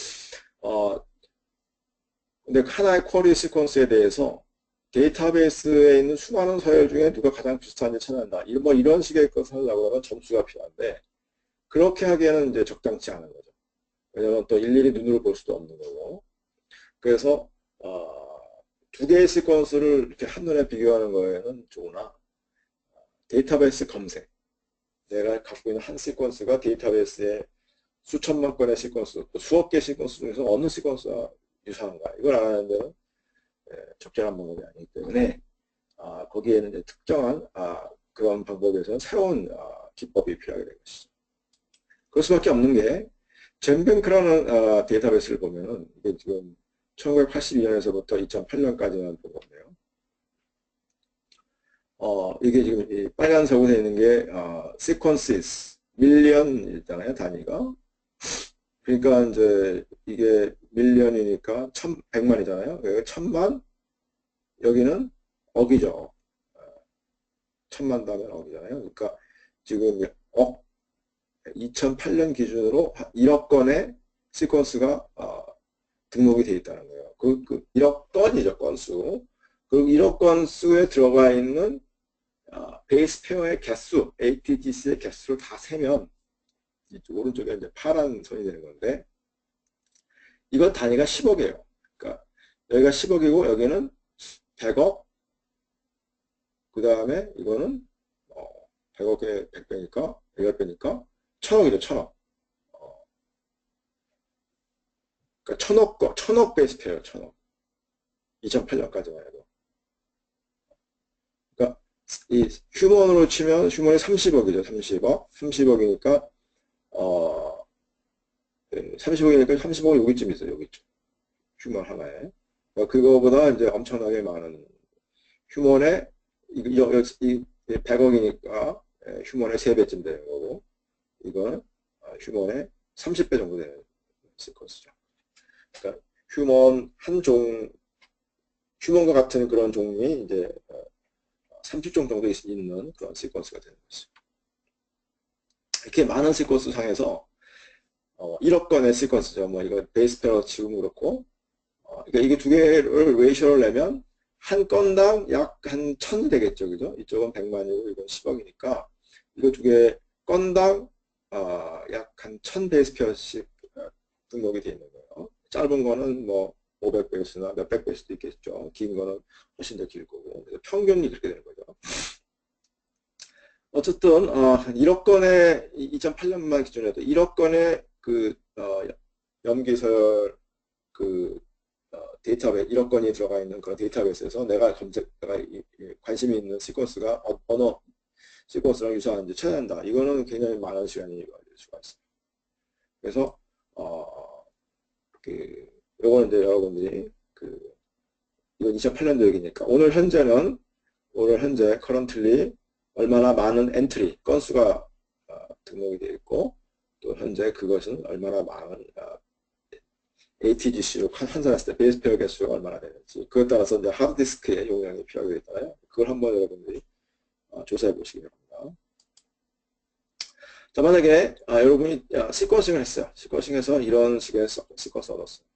근데 하나의 쿼리 시퀀스에 대해서 데이터베이스에 있는 수많은 서열 중에 누가 가장 비슷한지 찾아낸다. 이런 식의 것을 하려고 하면 점수가 필요한데, 그렇게 하기에는 이제 적당치 않은 거죠. 왜냐면 또 일일이 눈으로 볼 수도 없는 거고. 그래서, 두 개의 시퀀스를 이렇게 한눈에 비교하는 거에는 좋으나, 데이터베이스 검색. 내가 갖고 있는 한 시퀀스가 데이터베이스에 수천만 건의 시퀀스, 또 수억 개의 시퀀스 중에서 어느 시퀀스가 유사한가. 이걸 알아내는 데는 적절한 방법이 아니기 때문에 거기에는 이제 특정한 그런 방법에서 새로운 기법이 필요하게 된 것이죠. 그럴 수밖에 없는 게 젠뱅크라는 데이터베이스를 보면은 이게 지금 1982년에서부터 2008년까지만 본 건데요. 이게 지금 이 빨간색으로 되어 있는 게 sequences, 밀리언이잖아요, 단위가. 그러니까 이제 이게 밀리언이니까 1,100만이잖아요. 그러니까 1,000만, 여기는 억이죠. 1,000만 다면 억이잖아요. 그러니까 지금 2008년 기준으로 1억 건의 시퀀스가 등록이 되어 있다는 거예요. 1억 건이죠, 건수. 그 1억 건수에 들어가 있는 베이스 페어의 개수, ATGC의 개수를 다 세면 오른쪽에 이제 파란 선이 되는 건데, 이건 단위가 10억이에요. 그러니까 여기가 10억이고 여기는 100억, 그 다음에 이거는 100억에 100배니까 100배니까 1000억이죠. 1000억. 그러니까 천억 베이스 페어, 천억. 2008년까지만 해도. 그러니까 이 휴먼으로 치면 휴먼이 30억이죠. 30억. 30억이니까 30억이니까 30억은 여기쯤 있어요. 여기쯤. 휴먼 하나에. 그러니까 그거보다 이제 엄청나게 많은 휴먼의 이 100억이니까 휴먼의 3배쯤 되는 거고, 이거는 휴먼의 30배 정도 되는 시퀀스죠. 그러니까 휴먼과 같은 그런 종이 이제 30종 정도 있는 그런 시퀀스가 되는 거죠. 이렇게 많은 시퀀스 상에서 1억 건의 시퀀스죠. 뭐 이거 베이스 페어 지금 그렇고, 그러니까 이게 두 개를 레이쇼를 내면 한 건당 약 한 1000이 되겠죠. 그죠? 이쪽은 100만이고 이건 10억이니까 이거 두 개 건당 약 한 1000 베이스 페어씩 등록이 되어 있는 거예요. 짧은 거는 뭐 500베이스나 몇백 베이스도 있겠죠. 긴 거는 훨씬 더 길 거고. 그래서 평균이 그렇게 되는 거죠. 어쨌든 1억 건의 2008년만 기준으로 해도 1억 건의 그 염기서열 그 데이터베이스 1억 건이 들어가 있는 그런 데이터베이스에서 내가 관심이 있는 시퀀스가 어느 시퀀스랑 유사한지 찾아낸다. 이거는 굉장히 많은 시간이 걸릴 수가 있어요. 그래서 요거는 이제 여러분들이 이건 2008년도 얘기니까 오늘 현재 currently 얼마나 많은 엔트리 건수가 등록이 되어 있고, 또 현재 그것은 얼마나 많은 ATGC로 환산했을 때 베이스 페어 개수가 얼마나 되는지, 그에 따라서 이제 하드디스크의 용량이 필요하게 되잖아요. 그걸 한번 여러분들이 조사해 보시기 바랍니다. 자, 만약에 여러분이 시퀀싱을 했어요. 시퀀싱해서 이런 식의 시퀀스 얻었어요.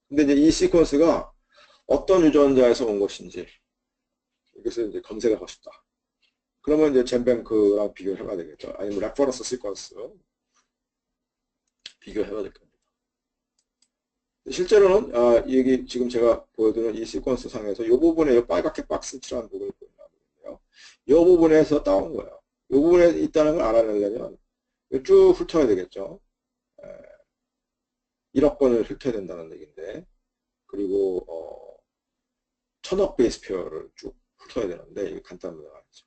근데 이제 이 시퀀스가 어떤 유전자에서 온 것인지 이것을 이제 검색하고 싶다. 그러면 이제 젠뱅크랑 비교를 해봐야 되겠죠. 아니면 레퍼런스 시퀀스 비교해봐야 될 겁니다. 실제로는 여기 지금 제가 보여드리는 이 시퀀스 상에서 이 부분에 이 빨갛게 박스 칠한 부분이 보이는데요. 이 부분에서 따온 거예요. 이 부분에 있다는 걸 알아내려면 쭉 훑어야 되겠죠. 1억 건을 훑어야 된다는 얘기인데, 그리고 1000억 베이스 페어를 쭉 훑어야 되는데 이게 간단한 문제가 아니죠.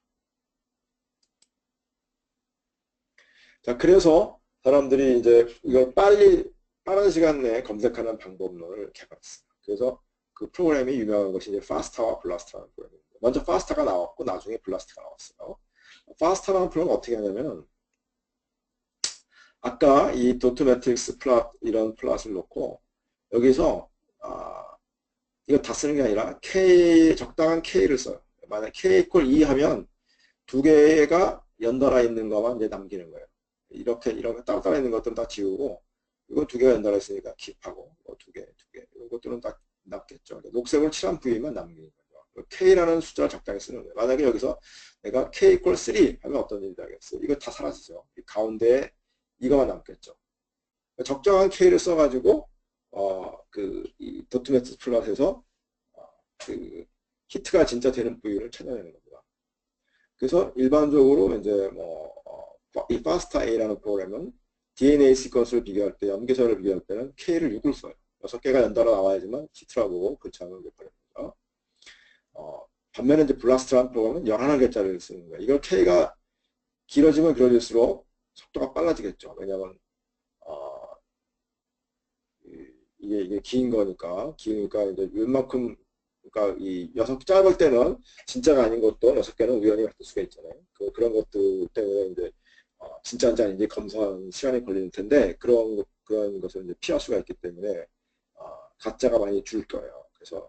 자, 그래서 사람들이 이제 이걸 빠른 시간 내에 검색하는 방법론을 개발했어요. 그래서 그 프로그램이 유명한 것이 이제 FASTA와 BLAST라는 프로그램입니다. 먼저 FASTA가 나왔고 나중에 BLAST가 나왔어요. FASTA라는 프로그램은 어떻게 하냐면, 아까 이 도트 매트릭스 플롯 이런 플롯을 놓고 여기서 이거 다 쓰는 게 아니라 적당한 K를 써요. 만약 K 이퀄 2 하면 두 개가 연달아 있는 것만 이제 남기는 거예요. 이렇게 따로 있는 것들은 다 지우고, 이거 두 개가 연달아 있으니까 킵하고, 두 개. 이것들은 다 남겠죠. 녹색으로 칠한 부위만 남기는 거죠. K라는 숫자를 적당히 쓰는 거예요. 만약에 여기서 내가 K 이퀄 3 하면 어떤 일이 나겠어요? 이거 다 사라지죠. 이 가운데에 이거만 남겠죠. 적정한 K를 써가지고, 이 도트매트 플롯에서 히트가 진짜 되는 부위를 찾아내는 겁니다. 그래서 일반적으로 이제 이 FASTA-A라는 프로그램은 DNA 시퀀스를 비교할 때, 염기서열을 비교할 때는 K를 6을 써요. 6개가 연달아 나와야지만 히트라고 그창을 버립니다. 반면에 이제 블라스트라는 프로그램은 11개짜리를 쓰는 거예요. 이걸 K가 길어지면 길어질수록 속도가 빨라지겠죠. 왜냐하면 이게 긴 거니까, 기니까 이제 웬만큼, 그러니까 이 짧을 때는 진짜가 아닌 것도 6개는 우연히 같을 수가 있잖아요. 그런 것들 때문에 이제 진짜인지 아닌지 검사하는 시간이 걸리는 텐데, 그런 것을 이제 피할 수가 있기 때문에 가짜가 많이 줄 거예요. 그래서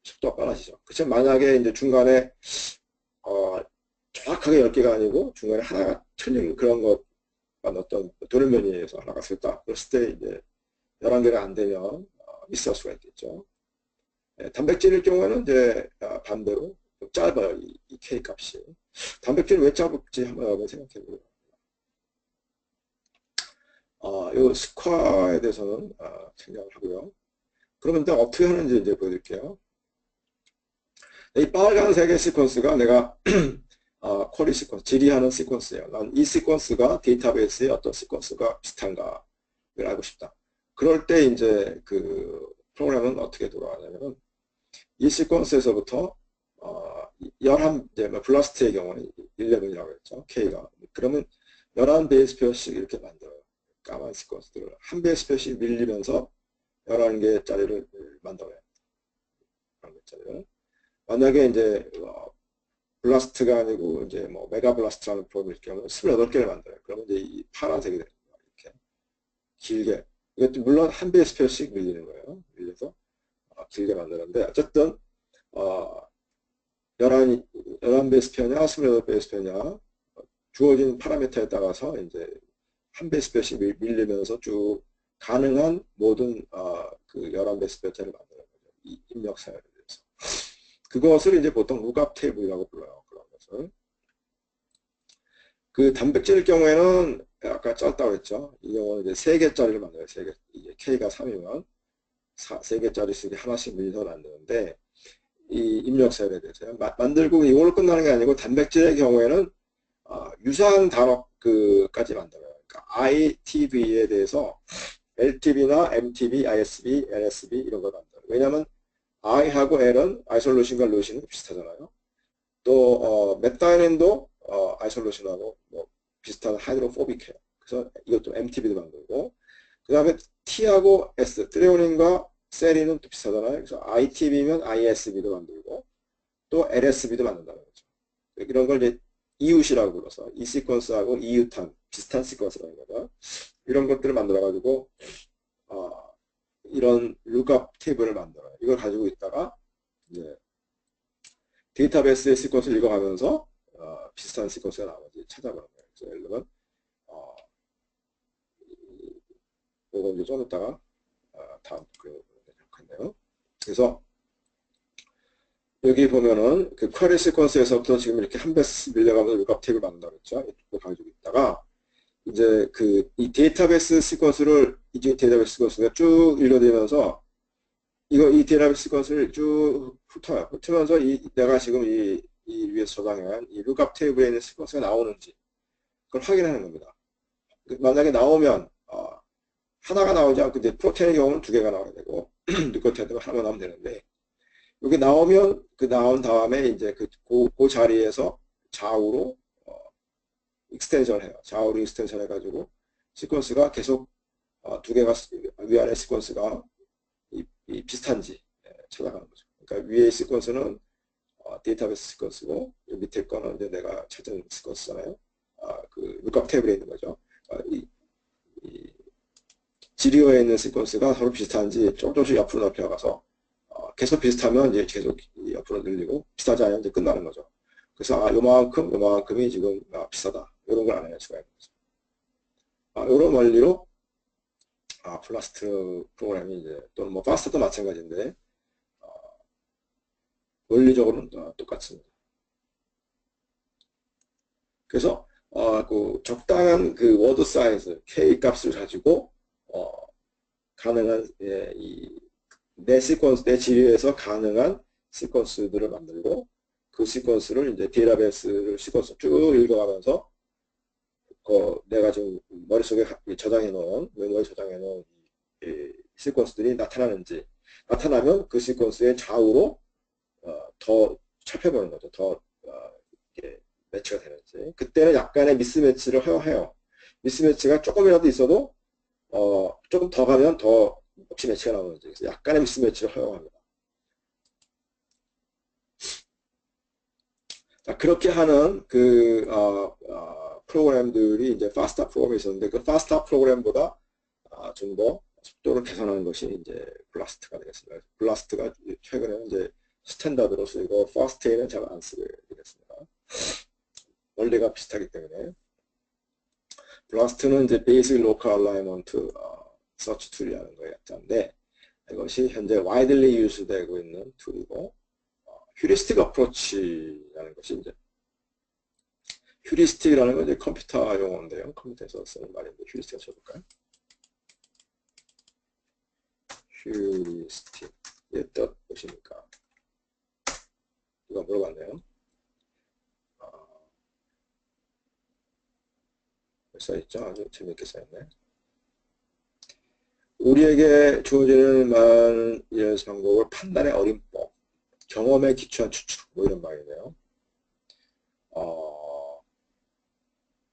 속도가 빨라지죠. 그렇지만 만약에 이제 중간에 정확하게 10개가 아니고 중간에 하나가 틀린 그런 것만 어떤 도련변이에서 하나가 쓸다. 그랬을 때 이제 11개가 안 되면 미스할 수가 있겠죠. 단백질일 경우에는 이제 반대로 좀 짧아요. 이 K 값이. 단백질은 왜 짧을지 한번 생각해 보세요. 이 스쿼에 대해서는 생각을 하고요. 그러면 일단 어떻게 하는지 이제 보여드릴게요. 이 빨간색의 시퀀스가 내가 쿼리 시퀀스, 질의하는 시퀀스예요. 난 이 시퀀스가 데이터베이스에 어떤 시퀀스가 비슷한가를 알고 싶다. 그럴 때 이제 그 프로그램은 어떻게 돌아가냐면 이 시퀀스에서부터 11, 이제 블라스트의 경우는 11이라고 했죠. K가. 그러면 11 베이스 페어씩 이렇게 만들어요. 까만 시퀀스들을 한 베이스 페어씩 밀리면서 11개짜리를 만들어요. 11개짜리를. 만약에 이제 블라스트가 아니고 이제 뭐 메가 블라스트라는 프로그램일 경우 28개를 만들어요. 그러면 이제 이 파란색이 됩니다. 이렇게 길게. 이것도 물론 한 베이스 페어씩 밀리는 거예요. 밀려서 길게 만드는데 어쨌든 11 베이스 페어냐 28 베이스 페어냐 주어진 파라미터에 따라서 이제 한 베이스 페어씩 밀리면서 쭉 가능한 모든 그 11 베이스 페어짜리를 만드는 거죠. 이 입력 사연에 대해서. 그것을 이제 보통 룩업 테이블이라고 불러요. 그런 것을. 그 단백질일 경우에는 아까 짧다고 했죠. 이 경우는 이제 3개짜리를 만들어요. 3개. 이게 K가 3이면 3개짜리씩 하나씩 밀려서 만드는데 이 입력 사연에 대해서 만들고 이걸로 끝나는 게 아니고 단백질의 경우에는 유사한 단어까지 만들어요. 그러니까 ITB에 대해서 LTB나 MTB, ISB, NSB 이런 걸 만들어요. 왜냐하면 I하고 L은 아이솔루신과 루신은 비슷하잖아요. 또 메타인도 아이솔루신하고 뭐 비슷한 하이드로포빅해요. 그래서 이것도 MTB도 만들고 그 다음에 T하고 S, 트레오닌과 세린은 또 비슷하잖아요. 그래서 ITB면 ISB도 만들고 또 LSB도 만든다는 거죠. 이런 걸 이제 이웃이라고 불러서 이 시퀀스하고 이웃한 비슷한 시퀀스라는 거죠. 이런 것들을 만들어가지고 이런 룩업 테이블을 만들어요. 이걸 가지고 있다가 이제 데이터베이스의 시퀀스를 읽어가면서 비슷한 시퀀스가 나오는지 찾아보는 거예요. 그래서 예를 들면 이거 이제 좀 이따가 다음 그림을 보겠네요. 그래서 여기 보면은 그 쿼리 시퀀스에서부터 지금 이렇게 한 배씩 밀려가면서 룩업 테이블 만든다고 했죠. 이거 가지고 있다가 이제 그 이 데이터베이스 시퀀스를 이제 데이터베이스 시퀀스가 쭉 읽어내면서 이 데이터베이스 시퀀스를 쭉 훑어요. 훑으면서 내가 지금 이 위에서 저장한 이 룩업 테이블에 있는 시퀀스가 나오는지 그걸 확인하는 겁니다. 만약에 나오면 하나가 나오지 않고 이제 프로테인의 경우는 2개가 나와야 되고 누클레오타이드가 하나만 나오면 되는데 여기 나오면 그 나온 다음에 이제 그 자리에서 좌우로 익스텐션을 해요. 좌우로 익스텐션 해가지고 시퀀스가 계속 2개가 위아래 시퀀스가 이 비슷한지 찾아가는 거죠. 그러니까 위에 시퀀스는 데이터베이스 시퀀스고 밑에 거는 이제 내가 찾은 시퀀스잖아요. 그 룩업 테이블에 있는 거죠. 이 지리어에 있는 시퀀스가 서로 비슷한지 조금씩 옆으로 넓혀가서 계속 비슷하면 이제 계속 옆으로 늘리고 비슷하지 않으면 이제 끝나는 거죠. 그래서 요만큼이 지금 비슷하다. 이런 걸 알아낼 수가 있는 거죠. 이런 원리로 블라스트 프로그램이 이제 또는 뭐 파스트도 마찬가지인데 원리적으로는 똑같습니다. 그래서 그 적당한 그 워드 사이즈 K 값을 가지고 가능한 내 시퀀스, 내 지리에서 가능한 시퀀스들을 만들고 그 시퀀스를 이제 데이터베이스를 시퀀스 쭉 읽어가면서 내가 지금 머릿속에 저장해 놓은 메모에 저장해 놓은 시퀀스들이 나타나면 그 시퀀스의 좌우로 더 살펴보는 거죠. 더 이렇게 매치가 되는지. 그때는 약간의 미스매치를 허용해요. 미스매치가 조금이라도 있어도 조금 더 가면 더 혹시 매치가 나오는지. 그래서 약간의 미스매치를 허용합니다. 자, 그렇게 하는 그 프로그램들이 이제 파스타 프로그램이 있었는데 그 파스타 프로그램보다 좀 더 속도를 개선하는 것이 이제 블라스트가 되겠습니다. 블라스트가 최근에는 이제 스탠다드로 쓰이고 파스트에는 잘 안 쓰게 되겠습니다. 원리가 비슷하기 때문에 블라스트는 이제 베이직 로컬 얼라이먼트 서치 툴이라는 거에 약자인데 이것이 현재 와이들리 유스되고 있는 툴이고 휴리스틱 어프로치라는 것이 이제 휴리스틱이라는 건 이제 컴퓨터 용어인데요. 컴퓨터에서 쓰는 말인데 휴리스틱 쳐볼까요? 휴리스틱의 뜻 무엇입니까? 누가 물어봤네요. 써있죠? 아주 재밌게 써있네. 우리에게 주어지는 많은 이런 방법을 판단의 어림법, 경험에 기초한 추측, 뭐 이런 말이네요.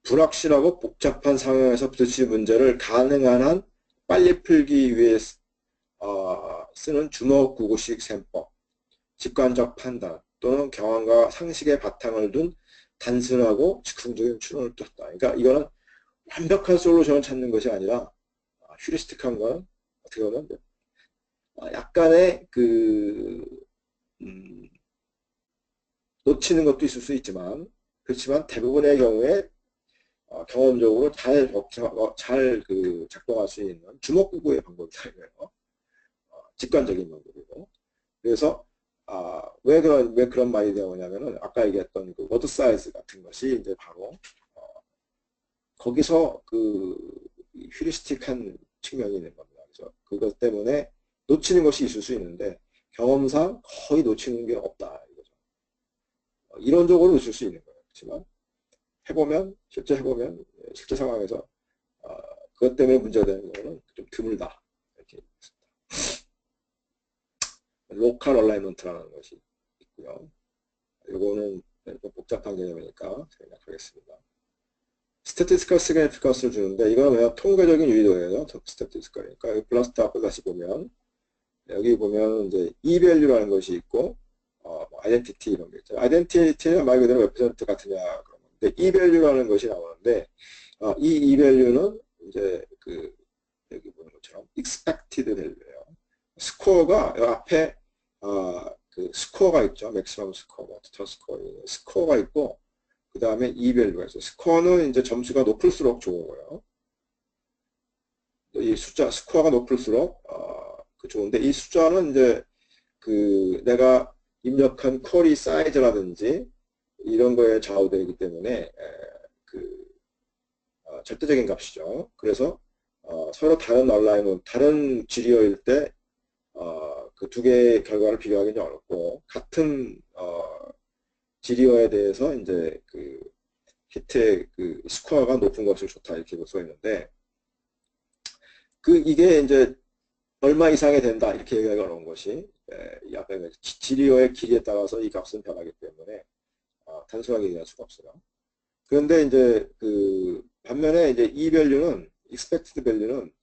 불확실하고 복잡한 상황에서 부딪힐 문제를 가능한 한 빨리 풀기 위해 쓰는 주먹구구식 셈법, 직관적 판단 또는 경험과 상식의 바탕을 둔 단순하고 즉흥적인 추론을 떴다. 그러니까 이거는 완벽한 솔루션을 찾는 것이 아니라 휴리스틱한 건 어떻게 보면 약간의 놓치는 것도 있을 수 있지만 그렇지만 대부분의 경우에 경험적으로 잘 작동할 수 있는 주먹구구의 방법이다 이거예요. 직관적인 방법이고. 그래서 왜 그런 말이 나오냐면은 아까 얘기했던 그 워드 사이즈 같은 것이 이제 바로 거기서 그 휴리스틱한 측면이 있는 겁니다. 그래서 그것 때문에 놓치는 것이 있을 수 있는데 경험상 거의 놓치는 게 없다 이거죠. 이론적으로 놓칠 수 있는 거예요. 그렇지만 실제 해보면 실제 상황에서 그것 때문에 문제가 되는 경우는 좀 드물다 이렇게 있습니다. 로컬 얼라이먼트라는 것이 있고요. 이거는 좀 복잡한 개념이니까 생략하겠습니다. 스태티스컬 시그니피컨스를 주는데 이거는 그냥 통계적인 유의도예요. 스태티스컬. 그러니까 플러스 앞에 다시 보면 여기 보면 이제 이밸류라는 것이 있고 아이덴티티 이런 게 있죠. 아이덴티티는 말 그대로 몇 퍼센트 같으냐 그런 건데 이밸류라는 것이 나오는데 이 이밸류는 이제 여기 보는 것처럼 expected value예요. 스코어가 여 앞에 그 스코어가 있죠. 맥시멈 스코어, 토탈 스코어, 스코어가 있고 그 다음에 이밸류가 있어요. 스코어는 이제 점수가 높을수록 좋은 거예요. 이 숫자 스코어가 높을수록 좋은데 이 숫자는 이제 내가 입력한 쿼리 사이즈라든지 이런 거에 좌우되기 때문에 절대적인 값이죠. 그래서 서로 다른 얼라이먼트, 다른 지리어일 때 그 두 개의 결과를 비교하기는 어렵고 같은 지리어에 대해서 이제 히트의 스코어가 높은 것이 좋다 이렇게 볼 수가 있는데 이게 이제 얼마 이상이 된다 이렇게 얘기하기 어려운 것이 약간 지리어의 길이에 따라서 이 값은 변하기 때문에 단순하게 얘기할 수가 없어요. 그런데 이제 반면에 이제 이 밸류는 expected value는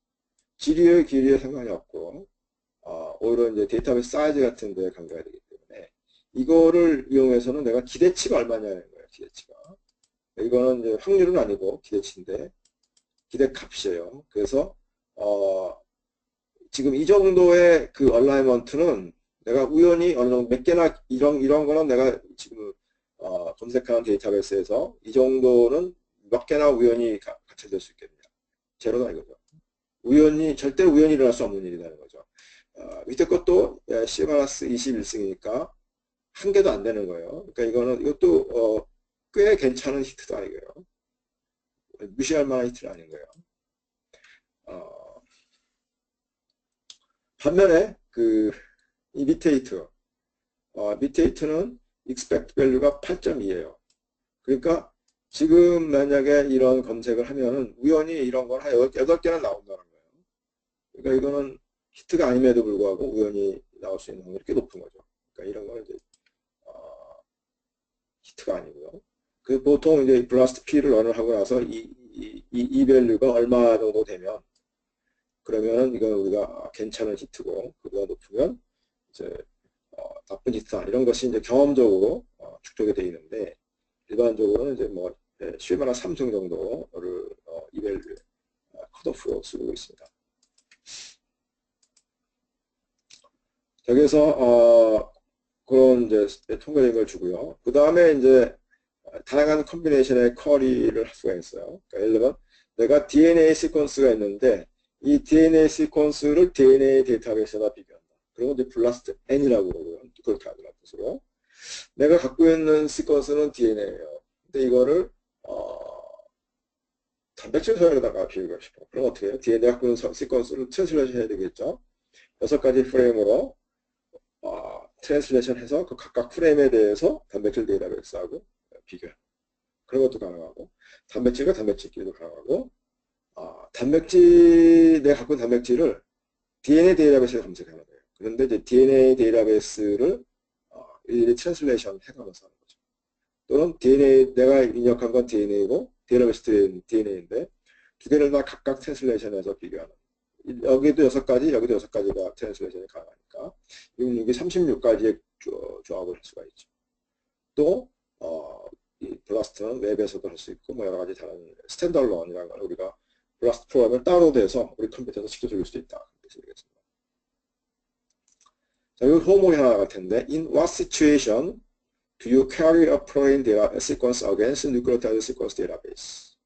지리어의 길이에 상관이 없고 오히려 이제 데이터베이스 사이즈 같은 데에 간과해야 되기 때문에 이거를 이용해서는 내가 기대치가 얼마냐는 거예요. 기대치가. 이거는 이제 확률은 아니고 기대치인데 기대값이에요. 그래서 지금 이 정도의 얼라이먼트는 내가 우연히 어느 정도 몇 개나 이런 거는 내가 지금 검색하는 데이터베이스에서 이 정도는 몇 개나 우연히 갖춰질 수 있겠냐. 제로다 이거죠. 절대 우연히 일어날 수 없는 일이라는 거죠. 밑에 것도 C-21승이니까 한 개도 안 되는 거예요. 그러니까 이것도 꽤 괜찮은 히트다 이거예요. 무시할 만한 히트는 아닌 거예요. 반면에 이 밑에 히트, 밑에 히트는 expect value가 8.2예요. 그러니까 지금 만약에 이런 검색을 하면은 우연히 이런 건 한 8개나 나온다는 거예요. 그러니까 이거는 히트가 아님에도 불구하고 우연히 나올 수 있는 확률이 꽤 높은 거죠. 그러니까 이런 건 이제 히트가 아니고요. 보통 이제 블라스트 P를 런을 하고 나서 이 밸류가 얼마 정도 되면 그러면 이건 우리가 괜찮은 히트고 그보다 높으면 이제 나쁜 히트다 이런 것이 이제 경험적으로 축적이 되어 있는데 일반적으로는 이제 뭐 10만화 3승 정도를 이 밸류 컷오프로 쓰고 있습니다. 여기서 그런 이제 통계적인 걸 주고요. 그 다음에 이제 다양한 컨비네이션의 쿼리를 할 수가 있어요. 그러니까 예를 들면 내가 DNA 시퀀스가 있는데 이 DNA 시퀀스를 DNA 데이터베이스에다 비교한다. 그런 건 이제 블라스트 N이라고 그러고요. 그렇게 하더라고요. 뜻으로. 내가 갖고 있는 시퀀스는 DNA예요. 근데 이거를 단백질 서열에다가 비교하고 싶어. 그럼 어떻게 해요? DNA가 갖고 있는 시퀀스를 트랜슬레이션 해야 되겠죠. 6가지 프레임으로 트랜슬레이션 해서 그 각각 프레임에 대해서 단백질 데이터베이스하고 비교. 그런 것도 가능하고 단백질과 단백질끼리도 가능하고 내가 갖고 있는 단백질을 DNA 데이터베이스를 검색하는 거예요. 그런데 이제 DNA 데이터베이스를 일일이 트랜슬레이션 해가면서 하는 거죠. 또는 DNA, 내가 입력한 건 DNA고 데이터베이스 DNA인데 두 개를 다 각각 트랜슬레이션해서 비교하는. 여기도 6가지, 여기도 6가지가 트랜슬레이션이 가능하니까 여기 36가지의 조합을 할 수가 있죠. 또 이 블라스트는 웹에서도 할 수 있고 뭐 여러 가지 다른 스탠더론이라는 걸 우리가 블라스트 프로그램을 다운로드해서 우리 컴퓨터에서 직접 돌릴 수 있다. 되겠습니다. 자, 여기 호목이 하나 나갈 텐데 In what situation do you carry a protein data sequence against nucleotide sequence database?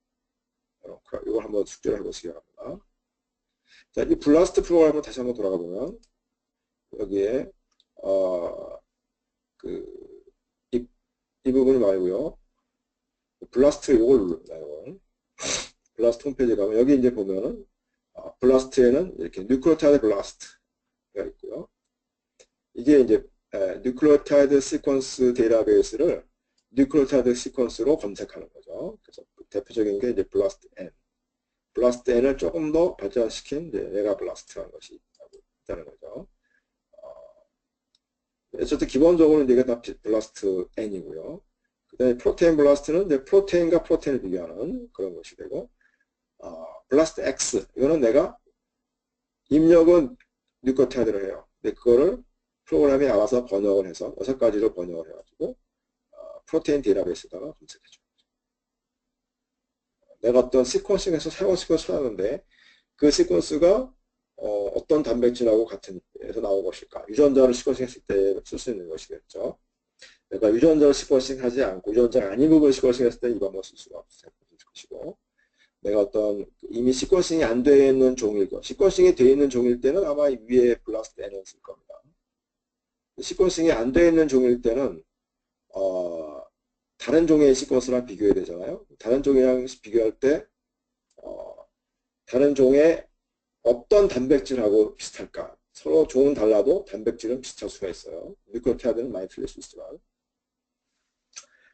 이걸 한번 숙제를 해보시기 바랍니다. 자, 이 블라스트 프로그램을 다시 한번 돌아가 보면 여기에 이 부분이 말고요. 블라스트 이걸 누릅니다. 이걸. 블라스트 홈페이지 가면 여기 이제 보면은 블라스트에는 이렇게 뉴클리오타이드 블라스트가 있고요. 이게 이제 뉴클리오타이드 시퀀스 데이터베이스를 뉴클리오타이드 시퀀스로 검색하는 거죠. 그래서 대표적인 게 이제 블라스트 N. 블라스트 N을 조금 더 발전시킨 이제 메가 블라스트라는 것이 있다는 거죠. 어쨌든 기본적으로 이게 다 블라스트 N이고요. 그 다음에 프로테인 블라스트는 이제 프로테인과 프로테인을 비교하는 그런 것이 되고, 블라스트 X, 이거는 내가 입력은 뉴클리오타이드를 해요. 근데 그거를 프로그램이 알아서 번역을 해서 6가지로 번역을 해가지고 프로테인 데이터베이스에다가 검색해줘. 내가 어떤 시퀀싱에서 새로운 시퀀스를 찾았는데 그 시퀀스가 어떤 단백질하고 같은 에서 나온 것일까? 유전자를 시퀀싱했을 때 쓸 수 있는 것이겠죠. 내가 유전자를 시퀀싱하지 않고 유전자가 아닌 부분을 시퀀싱했을 때 이 방법을 쓸 수가 없을 것이고, 내가 어떤 이미 시퀀싱이 안 되어 있는 종일 것, 시퀀싱이 되어 있는 종일 때는 아마 위에 블라스트 N을 쓸 겁니다. 시퀀싱이 안 되어 있는 종일 때는 다른 종의 시퀀스랑 비교해야 되잖아요. 다른 종이랑 비교할 때 다른 종의 어떤 단백질하고 비슷할까? 서로 종은 달라도 단백질은 비슷할 수가 있어요. 뉴클리오타이드는 많이 틀릴 수 있지만.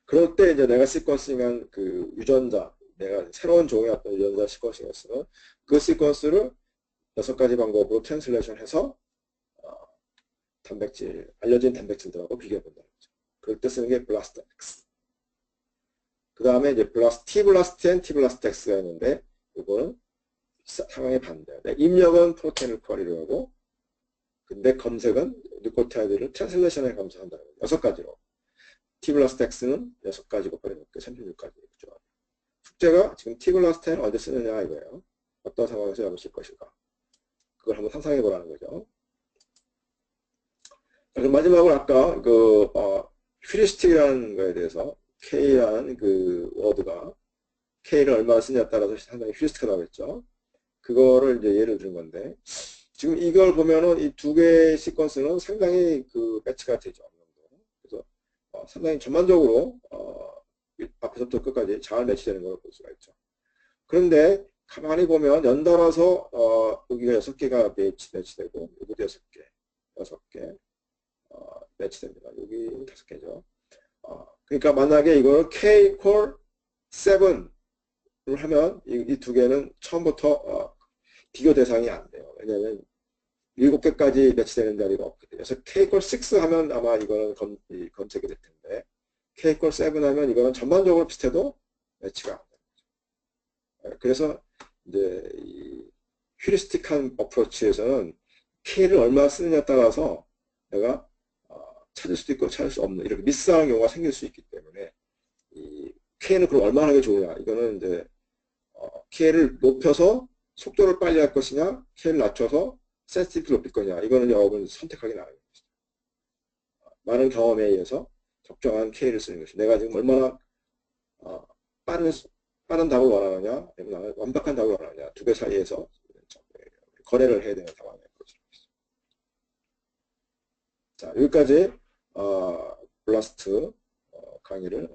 그럴 때 이제 내가 시퀀싱한 그 유전자, 내가 새로운 종의 어떤 유전자 시퀀싱했으면 그 시퀀스를 6가지 방법으로 트랜슬레이션 해서 단백질, 알려진 단백질들하고 비교해본다는 거죠. 그럴 때 쓰는 게 블라스트 X. 그 다음에 이제 T-블라스트 N, T-블라스트 X가 있는데 이거는 상황의 반대예요. 입력은 프로테인을 쿼리를 하고 근데 검색은 뉴클리오타이드를 트랜슬레이션에 검색한다는 거예요. 6가지로. T-블라스트 X는 6가지 곱하기 6개, 36가지. 그렇죠? 숙제가 지금 T-블라스트 N을 언제 쓰느냐 이거예요. 어떤 상황에서 여기 쓸 것일까. 그걸 한번 상상해 보라는 거죠. 그럼 마지막으로 아까 그 휴리스틱이라는 거에 대해서 K라는 그 워드가 K를 얼마나 쓰냐에 따라서 상당히 휴리스틱하다고 했죠. 그거를 이제 예를 든 건데 지금 이걸 보면은 이 두 개의 시퀀스는 상당히 그 매치가 되죠. 그래서 상당히 전반적으로 앞에서부터 끝까지 잘 매치되는 걸 볼 수가 있죠. 그런데 가만히 보면 연달아서 여기가 6개가 매치되고 여기도 6개, 6개 매치됩니다. 여기 5개죠. 그러니까 만약에 이걸 K-콜 7을 하면 이 두 개는 처음부터 비교 대상이 안 돼요. 왜냐하면 7개까지 매치되는 자리가 없기 때문에. 그래서 K-콜 6 하면 아마 이거는 검색이 될 텐데 K-콜 7 하면 이거는 전반적으로 비슷해도 매치가 안 돼요. 그래서 이제 이 휴리스틱한 어프로치에서는 K를 얼마나 쓰느냐에 따라서 내가 찾을 수도 있고 찾을 수 없는 이렇게 미스하는 경우가 생길 수 있기 때문에 이 K는 그럼 얼마나 하는 게 좋으냐 이거는 이제 K를 높여서 속도를 빨리 할 것이냐 K를 낮춰서 센시티비티를 높일 거냐 이거는 여러분 선택하기 나름입니다. 많은 경험에 의해서 적정한 K를 쓰는 것이 내가 지금 얼마나 빠른 답을 원하느냐 아니면 완벽한 답을 원하느냐 두 개 사이에서 거래를 해야 되는 상황이에요. 자, 여기까지 블라스트 강의를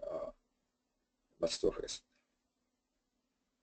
마치도록 하겠습니다.